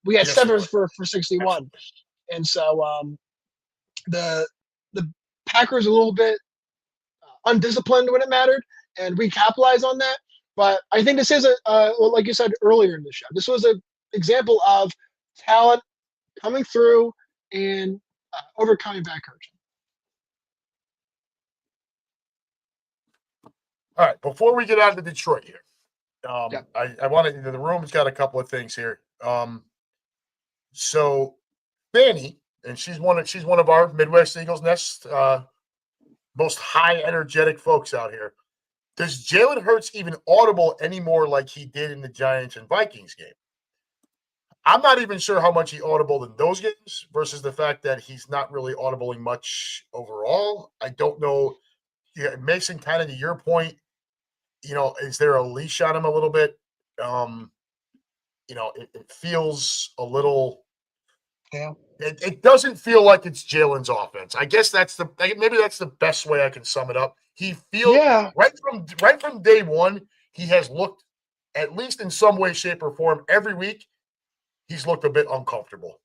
We had 7 for 61. And so the Packers a little bit undisciplined when it mattered, and we capitalized on that. But I think this is like you said earlier in the show, this was an example of talent coming through and overcoming bad coaching. All right, before we get out of Detroit here, I wanted the room's got a couple of things here. So Fanny, and she's one of our Midwest Eagles Nest most high energetic folks out here. Does Jalen Hurts even audible anymore like he did in the Giants and Vikings game? I'm not even sure how much he audibled in those games versus the fact that he's not really audibling much overall. I don't know. Yeah, Mason, kind of to your point, is there a leash on him a little bit? It feels a little It doesn't feel like it's Jalen's offense. I guess maybe that's the best way I can sum it up. He feels right from day one, he has looked, at least in some way, shape, or form, every week, he's looked a bit uncomfortable.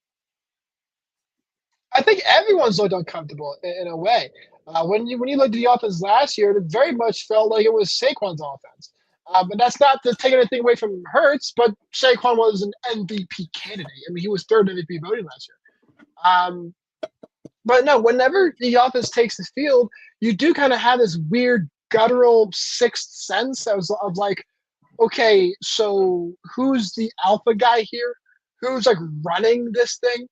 I think everyone's looked uncomfortable in a way. When you looked at the offense last year, it very much felt like it was Saquon's offense. But that's not to take anything away from Hurts, but Saquon was an MVP candidate. I mean, he was 3rd MVP voting last year. But no, whenever the offense takes the field, you do kind of have this weird guttural sixth sense of like, okay, so who's the alpha guy here? Who's like running this thing?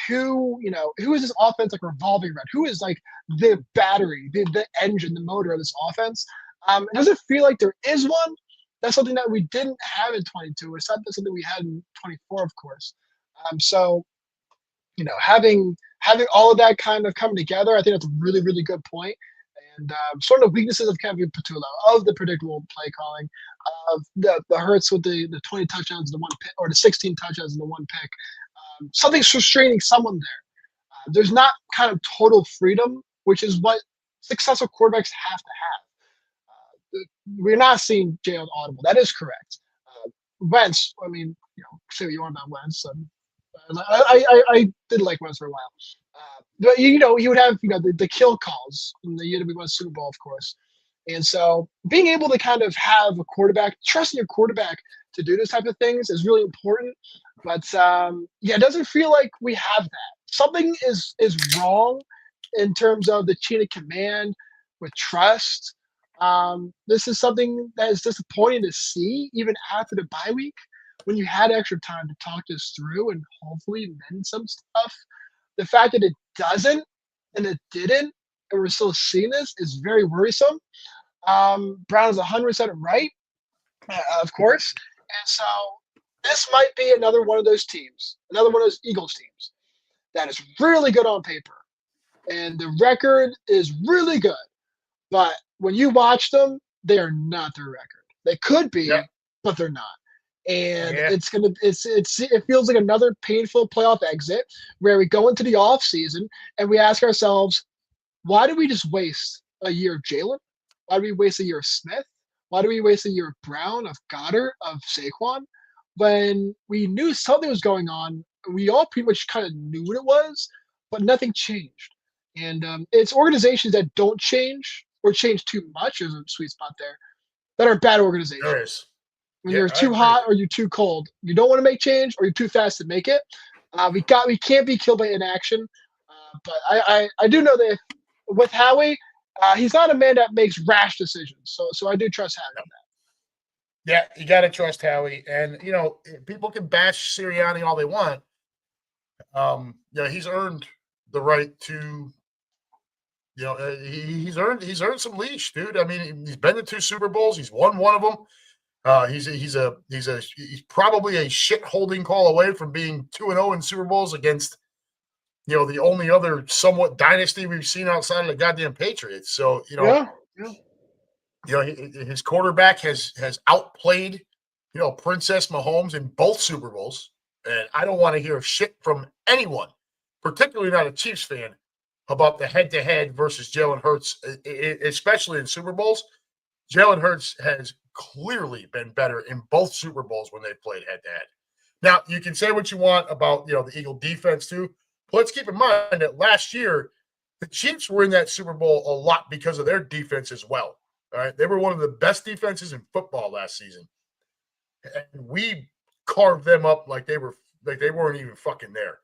Who is this offense like revolving around? Who is like the battery, the engine, the motor of this offense? It doesn't feel like there is one. That's something that we didn't have in 22. It's not something we had in 24, of course. So, having all of that kind of come together, I think that's a really, really good point. And sort of weaknesses of Kevin Patullo, of the predictable play calling, of the Hurts with the 20 touchdowns and the 1 pick, or the 16 touchdowns and the 1 pick. Something's restraining someone there. There's not kind of total freedom, which is what successful quarterbacks have to have. We're not seeing Jalen audible. That is correct. Wentz, I mean, say what you want about Wentz. I did like Wentz for a while. But, he would have, the kill calls in the year that we won Super Bowl, of course. And so being able to kind of have a quarterback, trusting your quarterback to do this type of things is really important. But, it doesn't feel like we have that. Something is wrong in terms of the chain of command with trust. This is something that is disappointing to see even after the bye week when you had extra time to talk this through and hopefully mend some stuff. The fact that it doesn't and it didn't and we're still seeing this is very worrisome. Brown is 100% right, of course. And so this might be another one of those teams, another one of those Eagles teams that is really good on paper. And the record is really good. But when you watch them, they are not their record. They could be, but they're not. And it feels like another painful playoff exit where we go into the off season and we ask ourselves, why do we just waste a year of Jalen? Why do we waste a year of Smith? Why do we waste a year of Brown, of Goddard, of Saquon? When we knew something was going on, we all pretty much kind of knew what it was, but nothing changed. And it's organizations that don't change or change too much. There's a sweet spot there that are bad organizations. There is. When Yeah, you're I too agree hot with or you're too cold, you don't want to make change, or you're too fast to make it. We can't be killed by inaction. But I do know that with Howie, he's not a man that makes rash decisions. So I do trust Howie. Yeah, you got to trust Howie. And, people can bash Sirianni all they want. He's earned the right to, he's earned some leash, dude. I mean, he's been to 2 Super Bowls. He's won one of them. He's probably a shit holding call away from being 2-0 in Super Bowls against, the only other somewhat dynasty we've seen outside of the goddamn Patriots. So, Yeah. his quarterback has outplayed, Princess Mahomes in both Super Bowls. And I don't want to hear shit from anyone, particularly not a Chiefs fan, about the head-to-head versus Jalen Hurts, especially in Super Bowls. Jalen Hurts has clearly been better in both Super Bowls when they played head-to-head. Now, you can say what you want about, the Eagle defense too, but let's keep in mind that last year, the Chiefs were in that Super Bowl a lot because of their defense as well. All right. They were one of the best defenses in football last season. And we carved them up like they weren't even fucking there.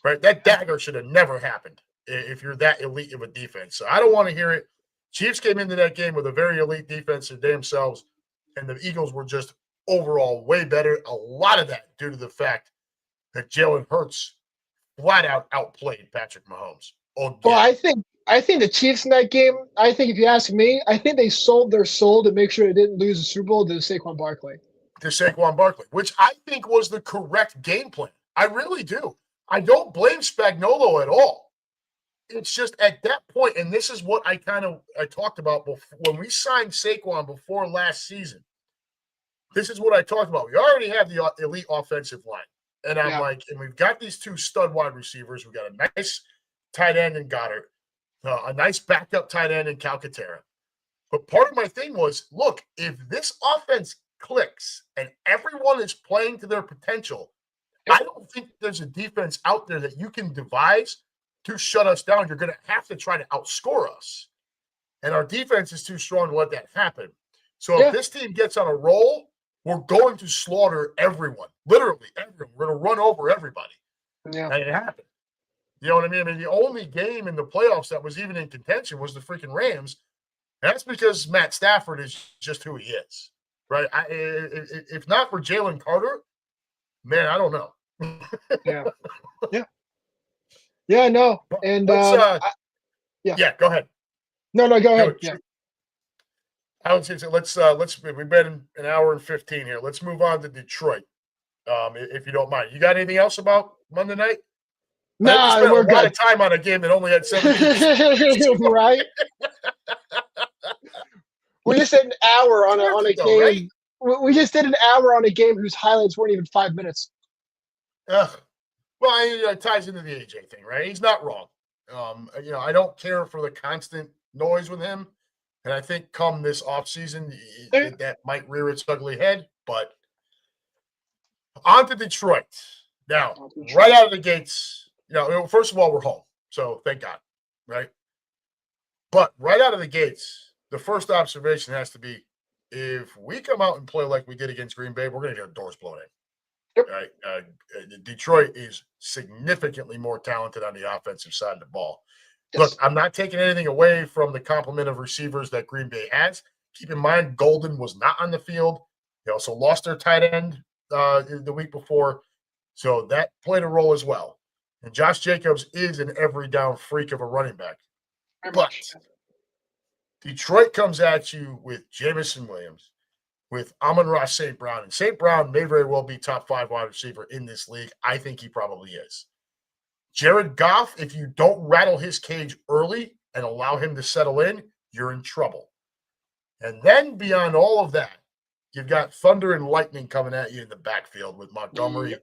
Right. That dagger should have never happened if you're that elite of a defense. So I don't want to hear it. Chiefs came into that game with a very elite defense of themselves, and the Eagles were just overall way better. A lot of that due to the fact that Jalen Hurts flat out outplayed Patrick Mahomes. Oh, Well, yeah. I think the Chiefs in that game. I think if you ask me, I think they sold their soul to make sure they didn't lose the Super Bowl to Saquon Barkley. To Saquon Barkley, which I think was the correct game plan. I really do. I don't blame Spagnuolo at all. It's just at that point, and this is what I talked about before, when we signed Saquon before last season. This is what I talked about. We already have the elite offensive line. And I'm like, and we've got these 2 stud wide receivers. We've got a nice tight end in Goddard, a nice backup tight end in Calcaterra. But part of my thing was, look, if this offense clicks and everyone is playing to their potential, I don't think there's a defense out there that you can devise to shut us down. You're going to have to try to outscore us. And our defense is too strong to let that happen. So if this team gets on a roll, we're going to slaughter everyone. Literally everyone. We're going to run over everybody. Yeah. And it happened. You know what I mean? I mean, the only game in the playoffs that was even in contention was the freaking Rams. And that's because Matt Stafford is just who he is, right? If not for Jalen Carter, man, I don't know. Yeah, no. And yeah, go ahead. No, go ahead. Yeah. I would say let's we've been an hour and 15 here. Let's move on to Detroit. If you don't mind. You got anything else about Monday night? No, we're good. A lot of time on a game that only had 17. Right? We just did an hour on a game. Right? We just did an hour on a game whose highlights weren't even 5 minutes. Well, it ties into the AJ thing, right? He's not wrong. I don't care for the constant noise with him. And I think come this offseason, that might rear its ugly head. But on to Detroit. Now, right out of the gates, first of all, we're home. So thank God, right? But right out of the gates, the first observation has to be, if we come out and play like we did against Green Bay, we're going to get doors blown in. Right? Detroit is significantly more talented on the offensive side of the ball. Yes. Look, I'm not taking anything away from the complement of receivers that Green Bay has. Keep in mind, Golden was not on the field. They also lost their tight end the week before. So that played a role as well. And Josh Jacobs is an every down freak of a running back. But Detroit comes at you with Jamison Williams, with Amon-Ra St. Brown. And St. Brown may very well be top 5 wide receiver in this league. I think he probably is. Jared Goff, if you don't rattle his cage early and allow him to settle in, you're in trouble. And then beyond all of that, you've got thunder and lightning coming at you in the backfield with Montgomery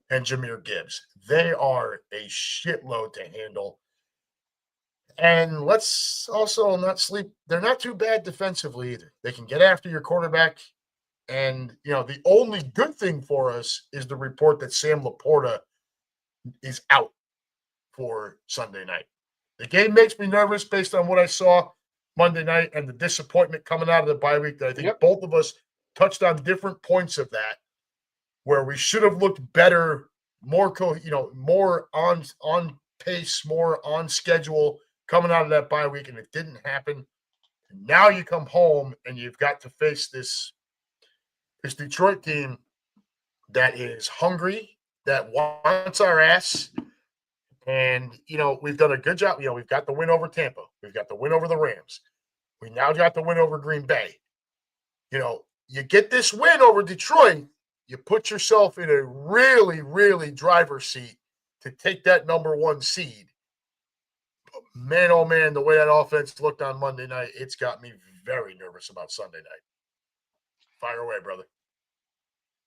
and Jahmyr Gibbs. They are a shitload to handle. And let's also not sleep. They're not too bad defensively either. They can get after your quarterback. And, the only good thing for us is the report that Sam Laporta is out for Sunday night. The game makes me nervous based on what I saw Monday night and the disappointment coming out of the bye week. That I think both of us touched on different points of that, where we should have looked better, more more on pace, more on schedule coming out of that bye week, and it didn't happen. And now you come home and you've got to face this Detroit team that is hungry, that wants our ass. And, we've done a good job. We've got the win over Tampa. We've got the win over the Rams. We now got the win over Green Bay. You get this win over Detroit, you put yourself in a really, really driver's seat to take that number 1 seed. But man, oh man, the way that offense looked on Monday night, it's got me very nervous about Sunday night. Fire away, brother.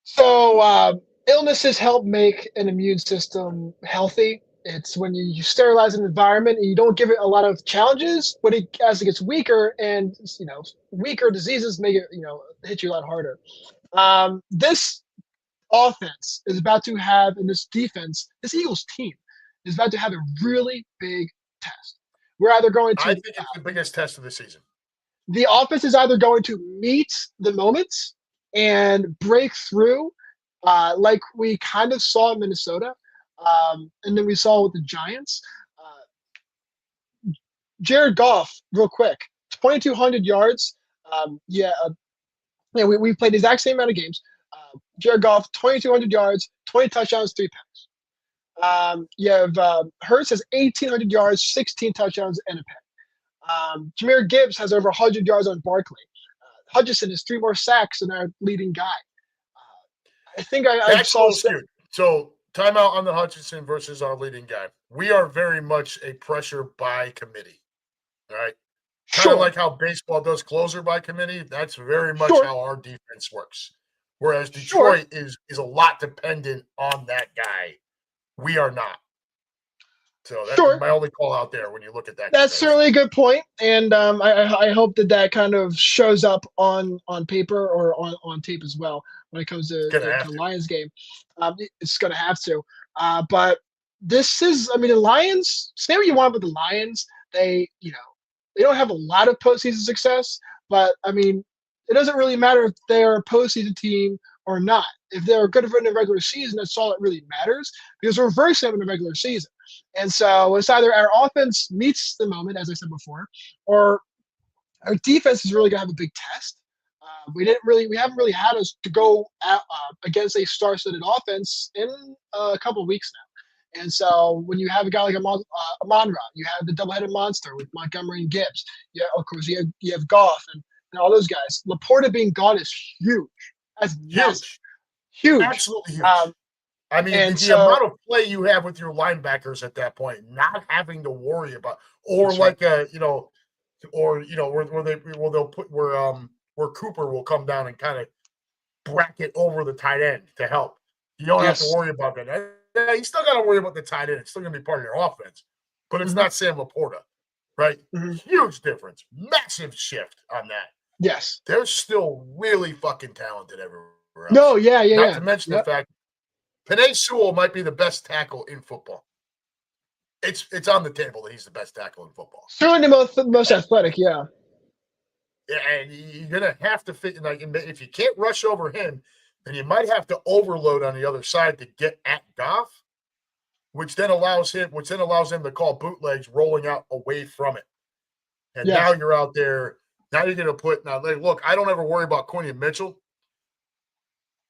So illnesses help make an immune system healthy. It's when you sterilize an environment and you don't give it a lot of challenges. As it gets weaker, and weaker diseases make it hit you a lot harder. This offense is about to have, and this defense, this Eagles team is about to have a really big test. We're either going to. I think it's the biggest test of the season. The offense is either going to meet the moments and break through, like we kind of saw in Minnesota, and then we saw with the Giants. Jared Goff, real quick, 2,200 yards. We played the exact same amount of games. Jared Goff, 2,200 yards, 20 touchdowns, 3 picks. You have Hurts has 1,800 yards, 16 touchdowns, and a pick. Jahmyr Gibbs has over 100 yards on Barkley. Hutchinson has 3 more sacks than our leading guy. I think I saw. So timeout on the Hutchinson versus our leading guy. We are very much a pressure by committee. All right. Kind of like how baseball does closer by committee. That's very much how our defense works. Whereas Detroit is a lot dependent on that guy. We are not. So that's my only call out there when you look at that. That's certainly a good point. And I hope that kind of shows up on paper or on tape as well when it comes to the Lions game. It's going to have to. But this is, the Lions, say what you want with the Lions. They don't have a lot of postseason success, but it doesn't really matter if they're a postseason team or not. If they're good in the regular season, that's all that really matters, because we're very similar in the regular season. And so it's either our offense meets the moment, as I said before, or our defense is really going to have a big test. We haven't really had us to go against a star-studded offense in a couple of weeks now. And so when you have a guy like Amon-Ra, you have the double-headed monster with Montgomery and Gibbs. Yeah, of course you have Goff and all those guys. Laporta being gone is huge. That's huge, absolutely huge. The amount of play you have with your linebackers at that point, not having to worry about, or where Cooper will come down and kind of bracket over the tight end to help. You don't have to worry about that. You still got to worry about the tight end. It's still going to be part of your offense, but it's not Sam Laporta, right? Huge difference, massive shift on that. Yes, they're still really fucking talented everywhere else. No, yeah. Not to mention the fact Penei Sewell might be the best tackle in football. It's on the table that he's the best tackle in football. Certainly the most athletic, yeah. Yeah, and you're gonna have to fit. Like, if you can't rush over him, then you might have to overload on the other side to get at Goff, which then allows him to call bootlegs rolling out away from it. And now you're out there. Now you're going to put – look, I don't ever worry about Quinion Mitchell.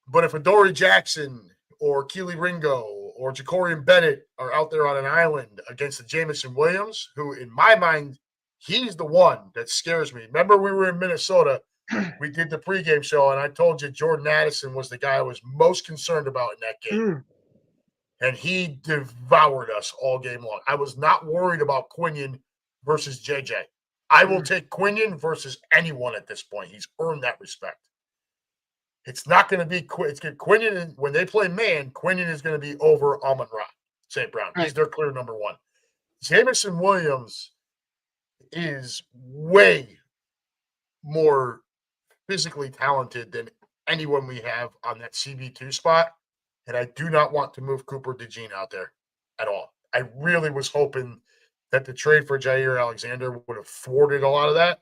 But if Adoree Jackson or Keely Ringo or Jacorian Bennett are out there on an island against the Jameson Williams, who in my mind, he's the one that scares me. Remember we were in Minnesota. We did the pregame show, and I told you Jordan Addison was the guy I was most concerned about in that game. And he devoured us all game long. I was not worried about Quinion versus JJ. I will take Quinion versus anyone at this point. He's earned that respect. It's not going to be Quinion. When they play man, Quinion is going to be over Amon-Ra St. Brown. He's their clear number 1. Jameson Williams is way more physically talented than anyone we have on that CB2 spot. And I do not want to move Cooper DeJean out there at all. I really was hoping that the trade for Jair Alexander would have thwarted a lot of that.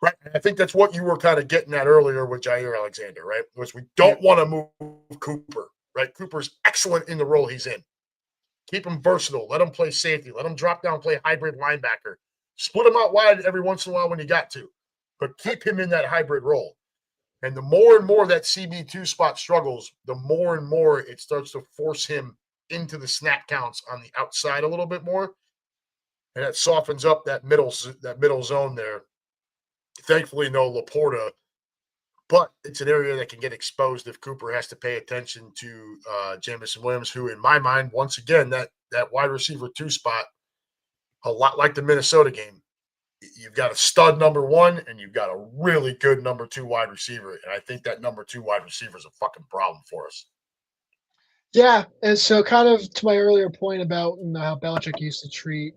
Right. I think that's what you were kind of getting at earlier with Jair Alexander, right? Was we don't want to move Cooper, right? Cooper's excellent in the role he's in. Keep him versatile. Let him play safety. Let him drop down, play hybrid linebacker. Split him out wide every once in a while when you got to, but keep him in that hybrid role. And the more and more that CB2 spot struggles, the more and more it starts to force him into the snap counts on the outside a little bit more. And that softens up that middle zone there. Thankfully, no Laporta, but it's an area that can get exposed if Cooper has to pay attention to Jamison Williams, who, in my mind, once again, that wide receiver 2 spot, a lot like the Minnesota game, you've got a stud number 1 and you've got a really good number 2 wide receiver. And I think that number 2 wide receiver is a fucking problem for us. Yeah, and so kind of to my earlier point about how Belichick used to treat,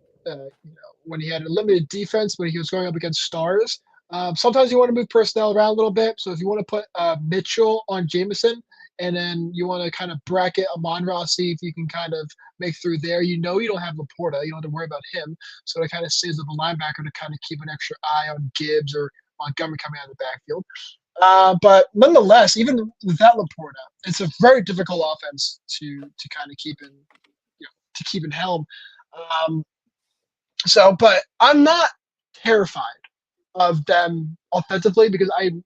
when he had a limited defense, but he was going up against stars. Sometimes you want to move personnel around a little bit. So if you want to put Mitchell on Jameson, and then you want to kind of bracket Amon-Ra, see if you can kind of make through there. You don't have Laporta. You don't have to worry about him. So it kind of saves up a linebacker to kind of keep an extra eye on Gibbs or Montgomery coming out of the backfield. But nonetheless, even without Laporta, it's a very difficult offense to kind of keep in helm. But I'm not terrified of them offensively because I'm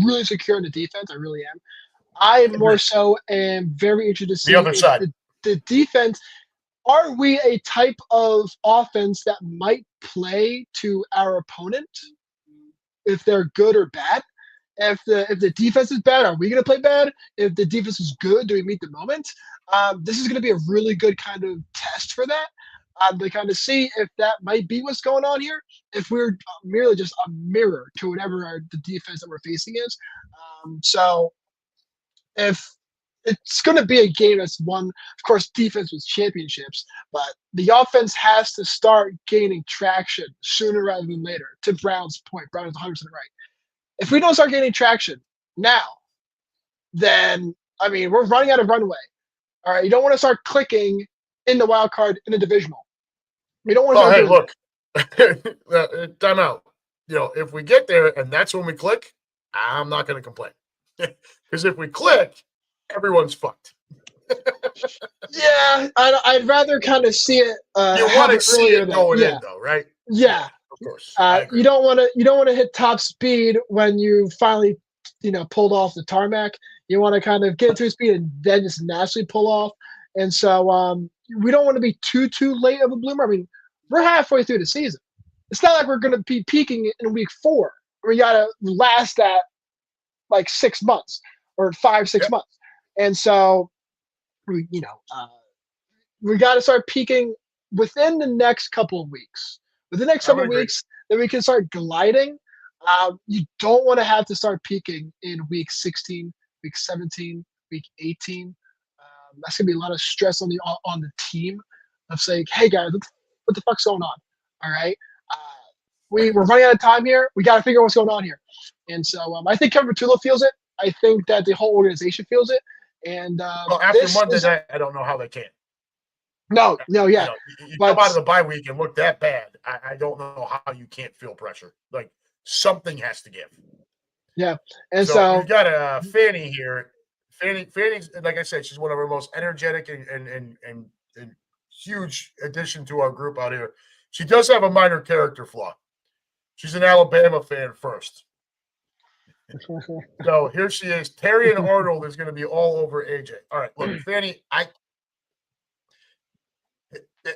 really secure in the defense. I really am. I more so am very interested to see the other side. The defense. Are we a type of offense that might play to our opponent if they're good or bad? If the defense is bad, are we going to play bad? If the defense is good, do we meet the moment? This is going to be a really good kind of test for that. To kind of see if that might be what's going on here. If we're merely just a mirror to whatever the defense that we're facing is. So if it's going to be a game that's won, of course, defense with championships, but the offense has to start gaining traction sooner rather than later. To Brown's point, Brown is 100% right. If we don't start gaining traction now, then, we're running out of runway. All right, you don't want to start clicking in the wild card in the divisional. We don't want to start doing look, time out. If we get there and that's when we click, I'm not going to complain. Because if we click, everyone's fucked. Yeah, I'd rather kind of see it. You want to see it going in, though, right? Yeah, of course. You don't want to hit top speed when you finally, pulled off the tarmac. You want to kind of get to speed and then just naturally pull off. And so we don't want to be too late of a bloomer. We're halfway through the season. It's not like we're going to be peaking in week 4. We got to last that like 6 months or 5-6 months. And so, we got to start peaking within the next couple of weeks. Within the next couple of weeks, then we can start gliding. You don't want to have to start peaking in week 16, week 17, week 18. That's going to be a lot of stress on the team of saying, hey, guys, what the fuck's going on? All right? We're running out of time here. We got to figure out what's going on here. And so I think Kevin Petullo feels it. I think that the whole organization feels it. And after Monday night, I don't know how they can. No, yeah. You come out of the bye week and look that bad. I don't know how you can't feel pressure. Like, something has to give. Yeah, and so we've got Fanny here. Fanny's, like I said, she's one of our most energetic and huge addition to our group out here. She does have a minor character flaw. She's an Alabama fan first. So here she is. Terry and Arnold is going to be all over AJ. All right, look, Fanny,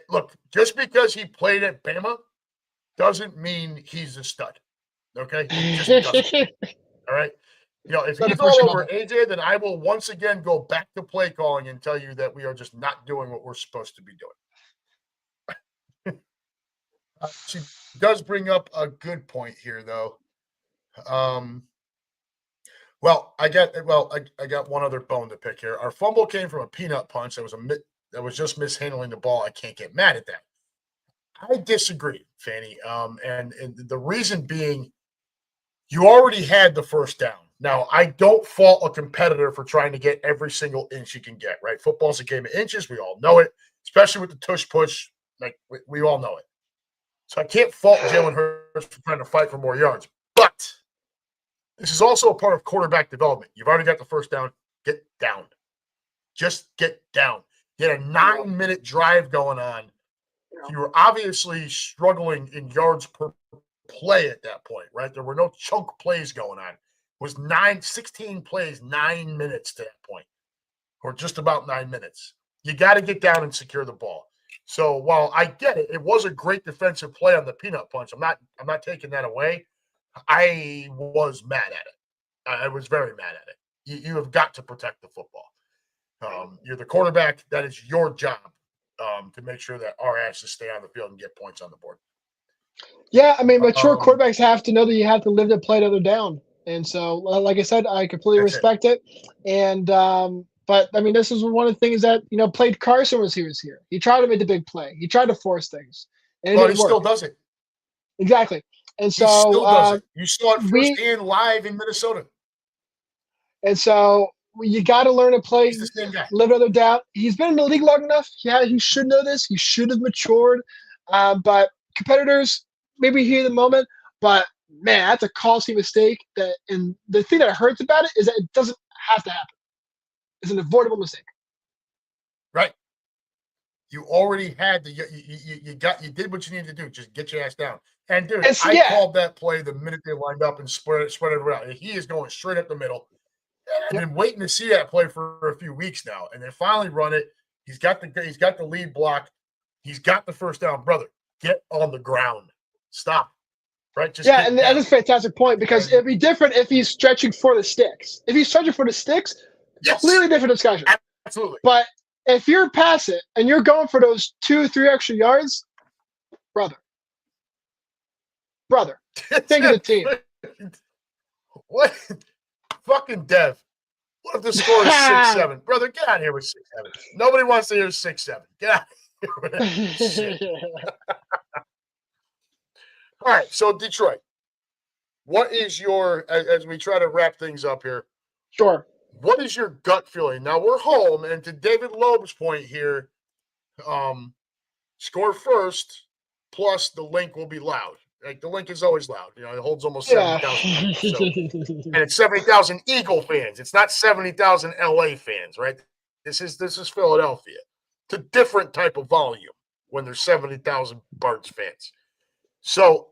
look, just because he played at Bama doesn't mean he's a stud. Okay? He just doesn't. All right? If he's all over AJ, then I will once again go back to play calling and tell you that we are just not doing what we're supposed to be doing. She does bring up a good point here, though. I got one other bone to pick here. Our fumble came from a peanut punch that was just mishandling the ball. I can't get mad at that. I disagree, Fanny. And the reason being, you already had the first down. Now, I don't fault a competitor for trying to get every single inch you can get, right? Football's a game of inches. We all know it, especially with the tush push. Like, we all know it. So I can't fault Jalen Hurts for trying to fight for more yards. But this is also a part of quarterback development. You've already got the first down. Get down. Just get down. You had a 9-minute drive going on. You were obviously struggling in yards per play at that point, right? There were no chunk plays going on. It was 16 plays, 9 minutes to that point, or just about 9 minutes. You got to get down and secure the ball. So while I get it, it was a great defensive play on the peanut punch. I'm not taking that away. I was mad at it. I was very mad at it. You have got to protect the football. You're the quarterback. That is your job to make sure that our asses stay on the field and get points on the board. Yeah, I mean, mature quarterbacks have to know that you have to live to play another down. And so, like I said, I completely respect it. And but I mean, this is one of the things that played Carson was here. He tried to make the big play. He tried to force things, and he still does it. Exactly. And so he still does it. You saw it firsthand live in Minnesota. And so you got to learn to play. He's the same guy. Live another down. He's been in the league long enough. Yeah, he should know this. He should have matured. But competitors maybe hear the moment, but man, that's a costly mistake. And the thing that hurts about it is that it doesn't have to happen. It's an avoidable mistake. Right. You already had you did what you needed to do. Just get your ass down. And dude, I called that play the minute they lined up and spread it around. He is going straight up the middle. I've been waiting to see that play for a few weeks now, and they finally run it. He's got the lead block. He's got the first down, brother. Get on the ground. Stop. Right? Just and that's a fantastic point because it'd be different if he's stretching for the sticks. If he's stretching for the sticks, completely different discussion. Absolutely. But if you're past it and you're going for those 2-3 extra yards, brother, think of the team. What? Fucking Dev. What if the score is 6-7? Brother, get out of here with 6-7. Nobody wants to hear 6-7. Get out of here with that shit. All right, so Detroit. What is your, as we try to wrap things up here? Sure. What is your gut feeling? Now we're home, and to David Loeb's point here, score first, plus the link will be loud. Like the link is always loud. It holds almost 70,000 people. So, and it's 70,000 Eagle fans. It's not 70,000 LA fans, right? This is Philadelphia. It's a different type of volume when there's 70,000 Birds fans. So,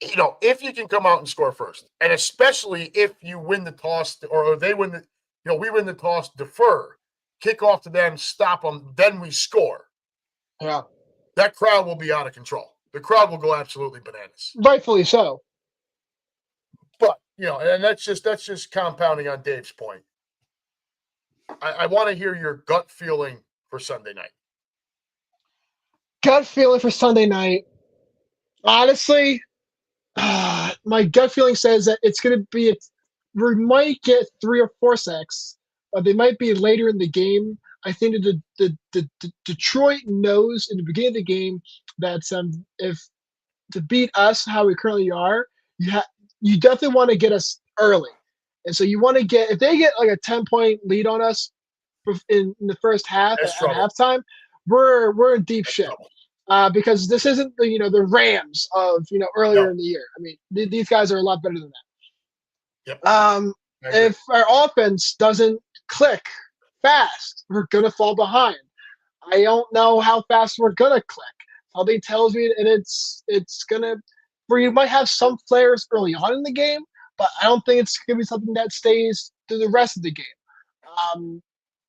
if you can come out and score first, and especially if you win the toss or they win we win the toss, defer, kick off to them, stop them, then we score. Yeah. That crowd will be out of control. The crowd will go absolutely bananas. Rightfully so. But, and that's just compounding on Dave's point. I want to hear your gut feeling for Sunday night. Gut feeling for Sunday night. Honestly, my gut feeling says that it's going to be we might get 3 or 4 sacks, but they might be later in the game. I think that the Detroit knows in the beginning of the game that if to beat us how we currently are, you definitely want to get us early, and so you want to get if they get like a 10-point lead on us in the first half at halftime, we're in deep shit. Because this isn't the Rams of earlier in the year. I mean, these guys are a lot better than that. Yep. If our offense doesn't click fast, we're gonna fall behind. I don't know how fast we're gonna click. Something tells me that it's gonna where you might have some flares early on in the game, but I don't think it's gonna be something that stays through the rest of the game.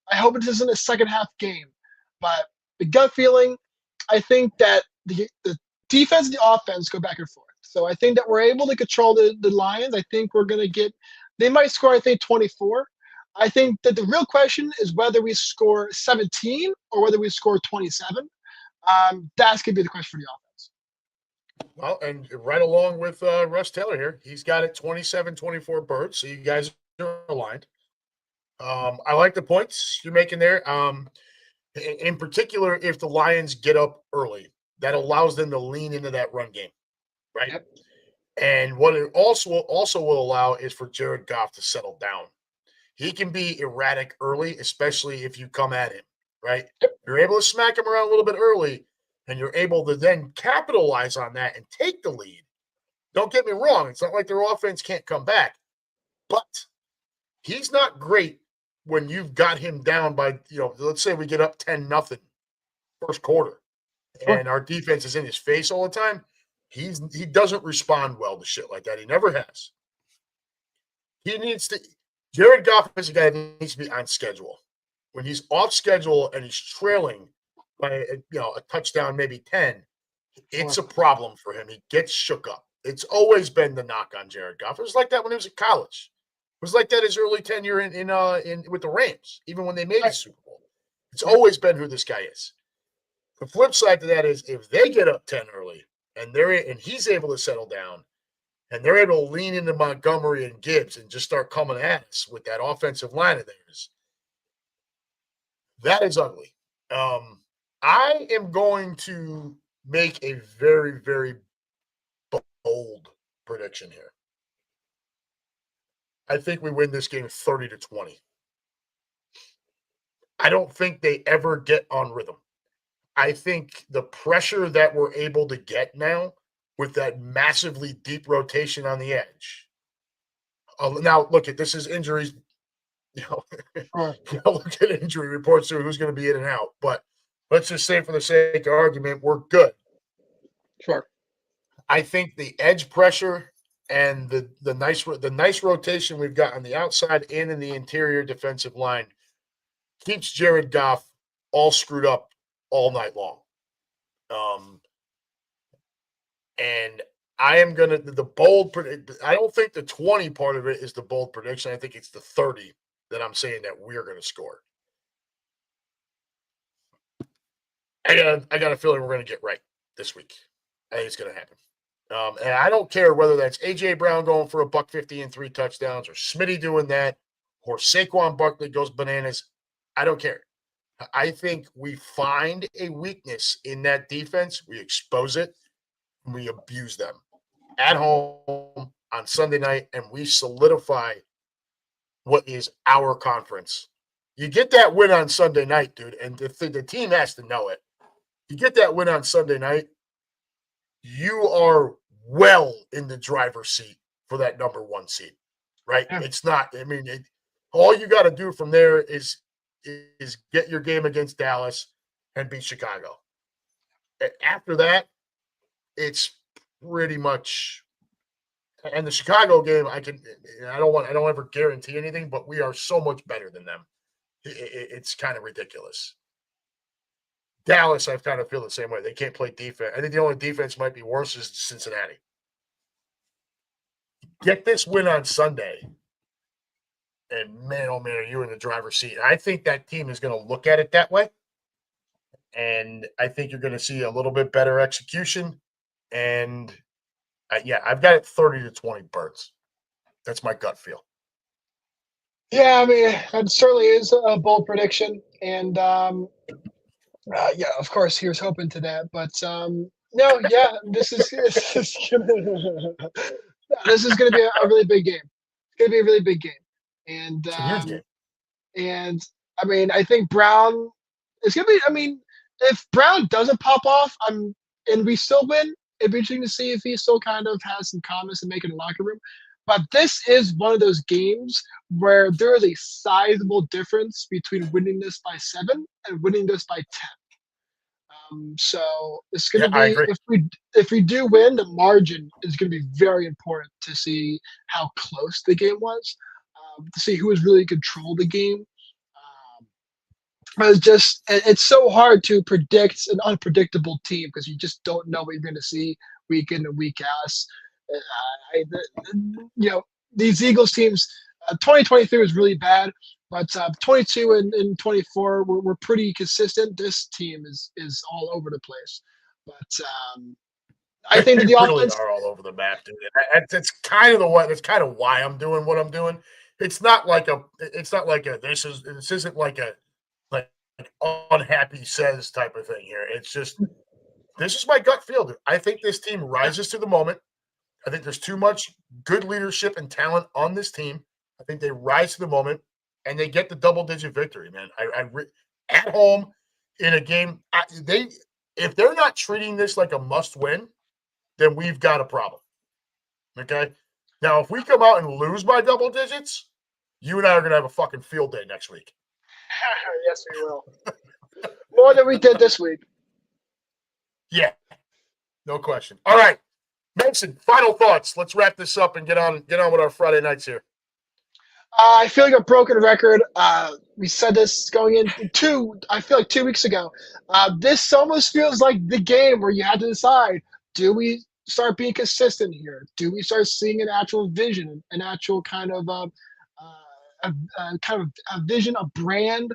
I hope it isn't a second half game, but the gut feeling. I think that the defense and the offense go back and forth. So I think that we're able to control the Lions. I think we're going to they might score, I think, 24. I think that the real question is whether we score 17 or whether we score 27. That's going to be the question for the offense. Well, and right along with Russ Taylor here, he's got it 27-24 Birds. So you guys are aligned. I like the points you're making there. In particular, if the Lions get up early, that allows them to lean into that run game, right? Yep. And what it also will allow is for Jared Goff to settle down. He can be erratic early, especially if you come at him, right? You're able to smack him around a little bit early, and you're able to then capitalize on that and take the lead. Don't get me wrong. It's not like their offense can't come back, but he's not great when you've got him down by, let's say we get up 10-0 first quarter and our defense is in his face all the time. He doesn't respond well to shit like that. He never has. Jared Goff is a guy that needs to be on schedule. When he's off schedule and he's trailing by a touchdown, maybe 10, it's a problem for him. He gets shook up. It's always been the knock on Jared Goff. It was like that when he was in college. It was like that his early tenure in with the Rams, even when they made the Super Bowl. It's always been who this guy is. The flip side to that is if they get up 10 early and he's able to settle down and they're able to lean into Montgomery and Gibbs and just start coming at us with that offensive line of theirs, that is ugly. I am going to make a very, very bold prediction here. I think we win this game 30-20. I don't think they ever get on rhythm. I think the pressure that we're able to get now with that massively deep rotation on the edge. Now, look at this is injuries. Look at injury reports to who's going to be in and out. But let's just say, for the sake of argument, we're good. Sure. I think the edge pressure and the nice rotation we've got on the outside and in the interior defensive line keeps Jared Goff all screwed up all night long. And I am going to the bold. I don't think the 20 part of it is the bold prediction. I think it's the 30 that I'm saying that we're going to score. I got a feeling we're going to get right this week. I think it's going to happen. And I don't care whether that's A.J. Brown going for $150 and 3 touchdowns, or Smitty doing that, or Saquon Barkley goes bananas. I don't care. I think we find a weakness in that defense, we expose it, and we abuse them at home on Sunday night, and we solidify what is our conference. You get that win on Sunday night, dude, and the team has to know it. You get that win on Sunday night, you are well in the driver's seat for that number 1 seed, right? Yeah. It's not. I mean, all you got to do from there is get your game against Dallas and beat Chicago. After that, it's pretty much. And the Chicago game, I don't ever guarantee anything, but we are so much better than them. It's kind of ridiculous. Dallas, I kind of feel the same way. They can't play defense. I think the only defense might be worse is Cincinnati. Get this win on Sunday, and man, oh man, are you in the driver's seat. I think that team is going to look at it that way, and I think you're going to see a little bit better execution. And I've got it 30-20 Birds. That's my gut feel. Yeah, I mean, it certainly is a bold prediction, and of course, here's hoping to that. But no, yeah, this is gonna be a really big game. It's gonna be a really big game, and it's a huge game. And I mean, I think Brown is gonna be. I mean, if Brown doesn't pop off, and we still win, it'd be interesting to see if he still kind of has some comments to make in the locker room. But this is one of those games where there is a sizable difference between winning this by 7 and winning this by 10. So it's going to be, if we do win, the margin is going to be very important to see how close the game was, to see who has really controlled the game. But it's so hard to predict an unpredictable team because you just don't know what you're going to see week in and week out. These Eagles teams, 2023 was really bad, but 22 and 24 were pretty consistent. This team is all over the place. But I think that the offense are all over the map, dude. That's kind of why I'm doing what I'm doing. This isn't like a unhappy says type of thing here. It's just this is my gut feel. I think this team rises to the moment. I think there's too much good leadership and talent on this team. I think they rise to the moment and they get the double-digit victory, man. At home in a game, if they're not treating this like a must-win, then we've got a problem. Okay? Now, if we come out and lose by double digits, you and I are going to have a fucking field day next week. Yes, we will. More than we did this week. Yeah, no question. All right, Mason, final thoughts. Let's wrap this up and get on with our Friday nights here. I feel like a broken record. We said this going into 2 weeks ago. This almost feels like the game where you had to decide, do we start being consistent here? Do we start seeing an actual vision, an actual kind of a vision, a brand,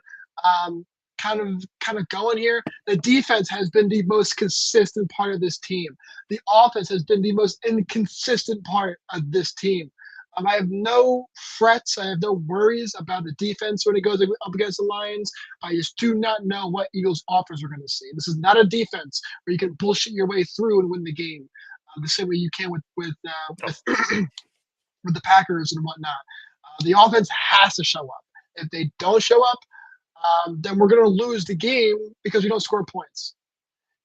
kind of going here? The defense has been the most consistent part of this team. The offense has been the most inconsistent part of this team. I have no frets. I have no worries about the defense when it goes up against the Lions. I just do not know what Eagles' offers we're going to see. This is not a defense where you can bullshit your way through and win the game the same way you can with with the Packers and whatnot. The offense has to show up. If they don't show up, then we're going to lose the game because we don't score points.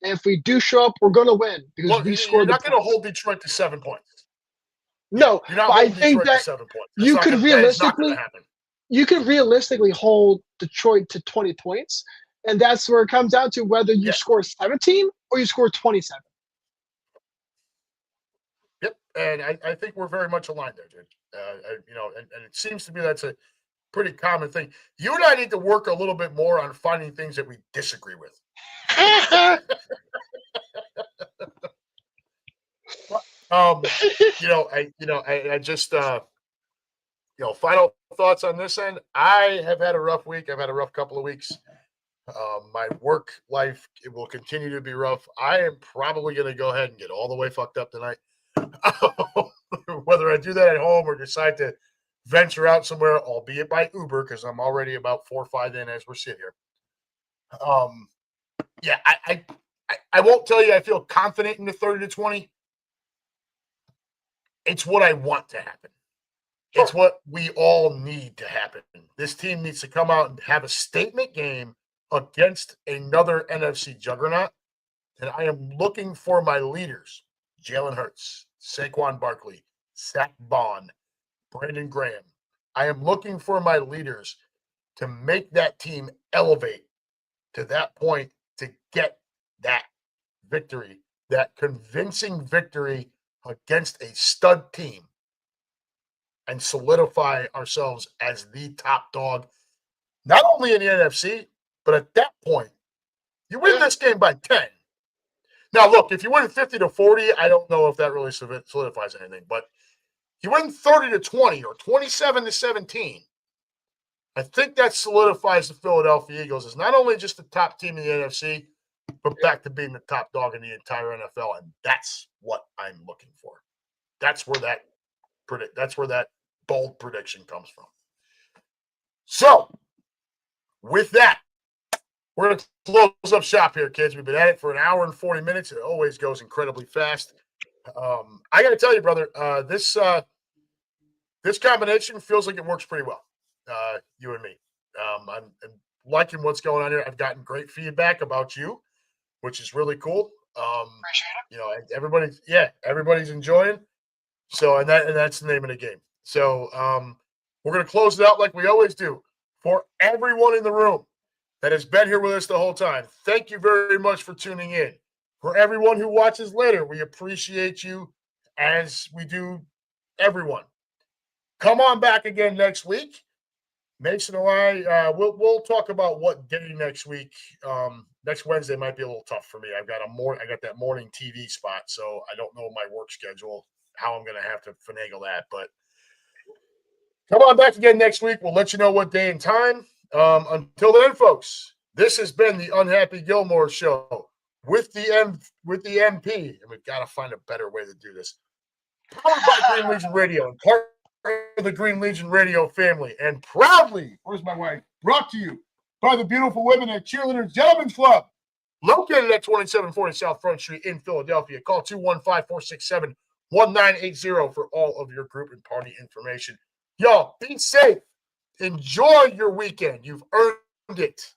If we do show up, we're going to win because we scored. You're not going to hold Detroit to 7 points. No, you're not but I holding think Detroit that to 7 points. you could realistically hold Detroit to 20 points, and that's where it comes down to whether you score 17 or you score 27. Yep, and I think we're very much aligned there, dude. And it seems to me that's a pretty common thing. You and I need to work a little bit more on finding things that we disagree with. I just final thoughts on this end. I have had a rough week. I've had a rough couple of weeks. My work life, it will continue to be rough. I am probably going to go ahead and get all the way fucked up tonight. Whether I do that at home or decide to venture out somewhere, albeit by Uber, because I'm already about 4 or 5 in as we're sitting here. I won't tell you I feel confident in the 30-20. It's what I want to happen. It's what we all need to happen. This team needs to come out and have a statement game against another NFC juggernaut. And I am looking for my leaders, Jalen Hurts, Saquon Barkley, Zach Bond, Brandon Graham. I am looking for my leaders to make that team elevate to that point to get that victory, that convincing victory against a stud team and solidify ourselves as the top dog, not only in the NFC, but at that point, you win this game by 10. Now, look, if you win 50-40, I don't know if that really solidifies anything, but you win 30-20 or 27-17. I think that solidifies the Philadelphia Eagles as not only just the top team in the NFC, but back to being the top dog in the entire NFL, and that's what I'm looking for. That's where that bold prediction comes from. So, with that, we're going to close up shop here, kids. We've been at it for an hour and 40 minutes. It always goes incredibly fast. I got to tell you, brother, this combination feels like it works pretty well, you and me. I'm liking what's going on here. I've gotten great feedback about you, which is really cool. Appreciate it. Everybody's enjoying. So, and that's the name of the game. So, we're going to close it out like we always do. For everyone in the room that has been here with us the whole time, thank you very much for tuning in. For everyone who watches later, we appreciate you as we do everyone. Come on back again next week. Mason and I, we'll talk about what day next week. Next Wednesday might be a little tough for me. I got that morning TV spot, so I don't know my work schedule, how I'm going to have to finagle that. But come on back again next week. We'll let you know what day and time. Until then, folks, this has been the Unhappy Gilmore Show with the MP, and we've got to find a better way to do this. Powered by Green Legion Radio and part of the Green Legion Radio family, and proudly, where's my wife? Brought to you by the beautiful women at Cheerleaders Gentlemen's Club, located at 2740 South Front Street in Philadelphia. Call 215-467-1980 for all of your group and party information. Y'all, be safe. Enjoy your weekend. You've earned it.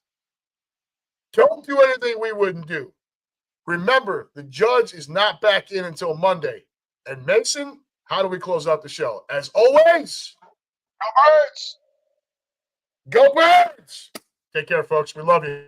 Don't do anything we wouldn't do. Remember, the judge is not back in until Monday. And Mason, how do we close out the show? As always, Go Birds! go Birds! Take care, folks. We love you.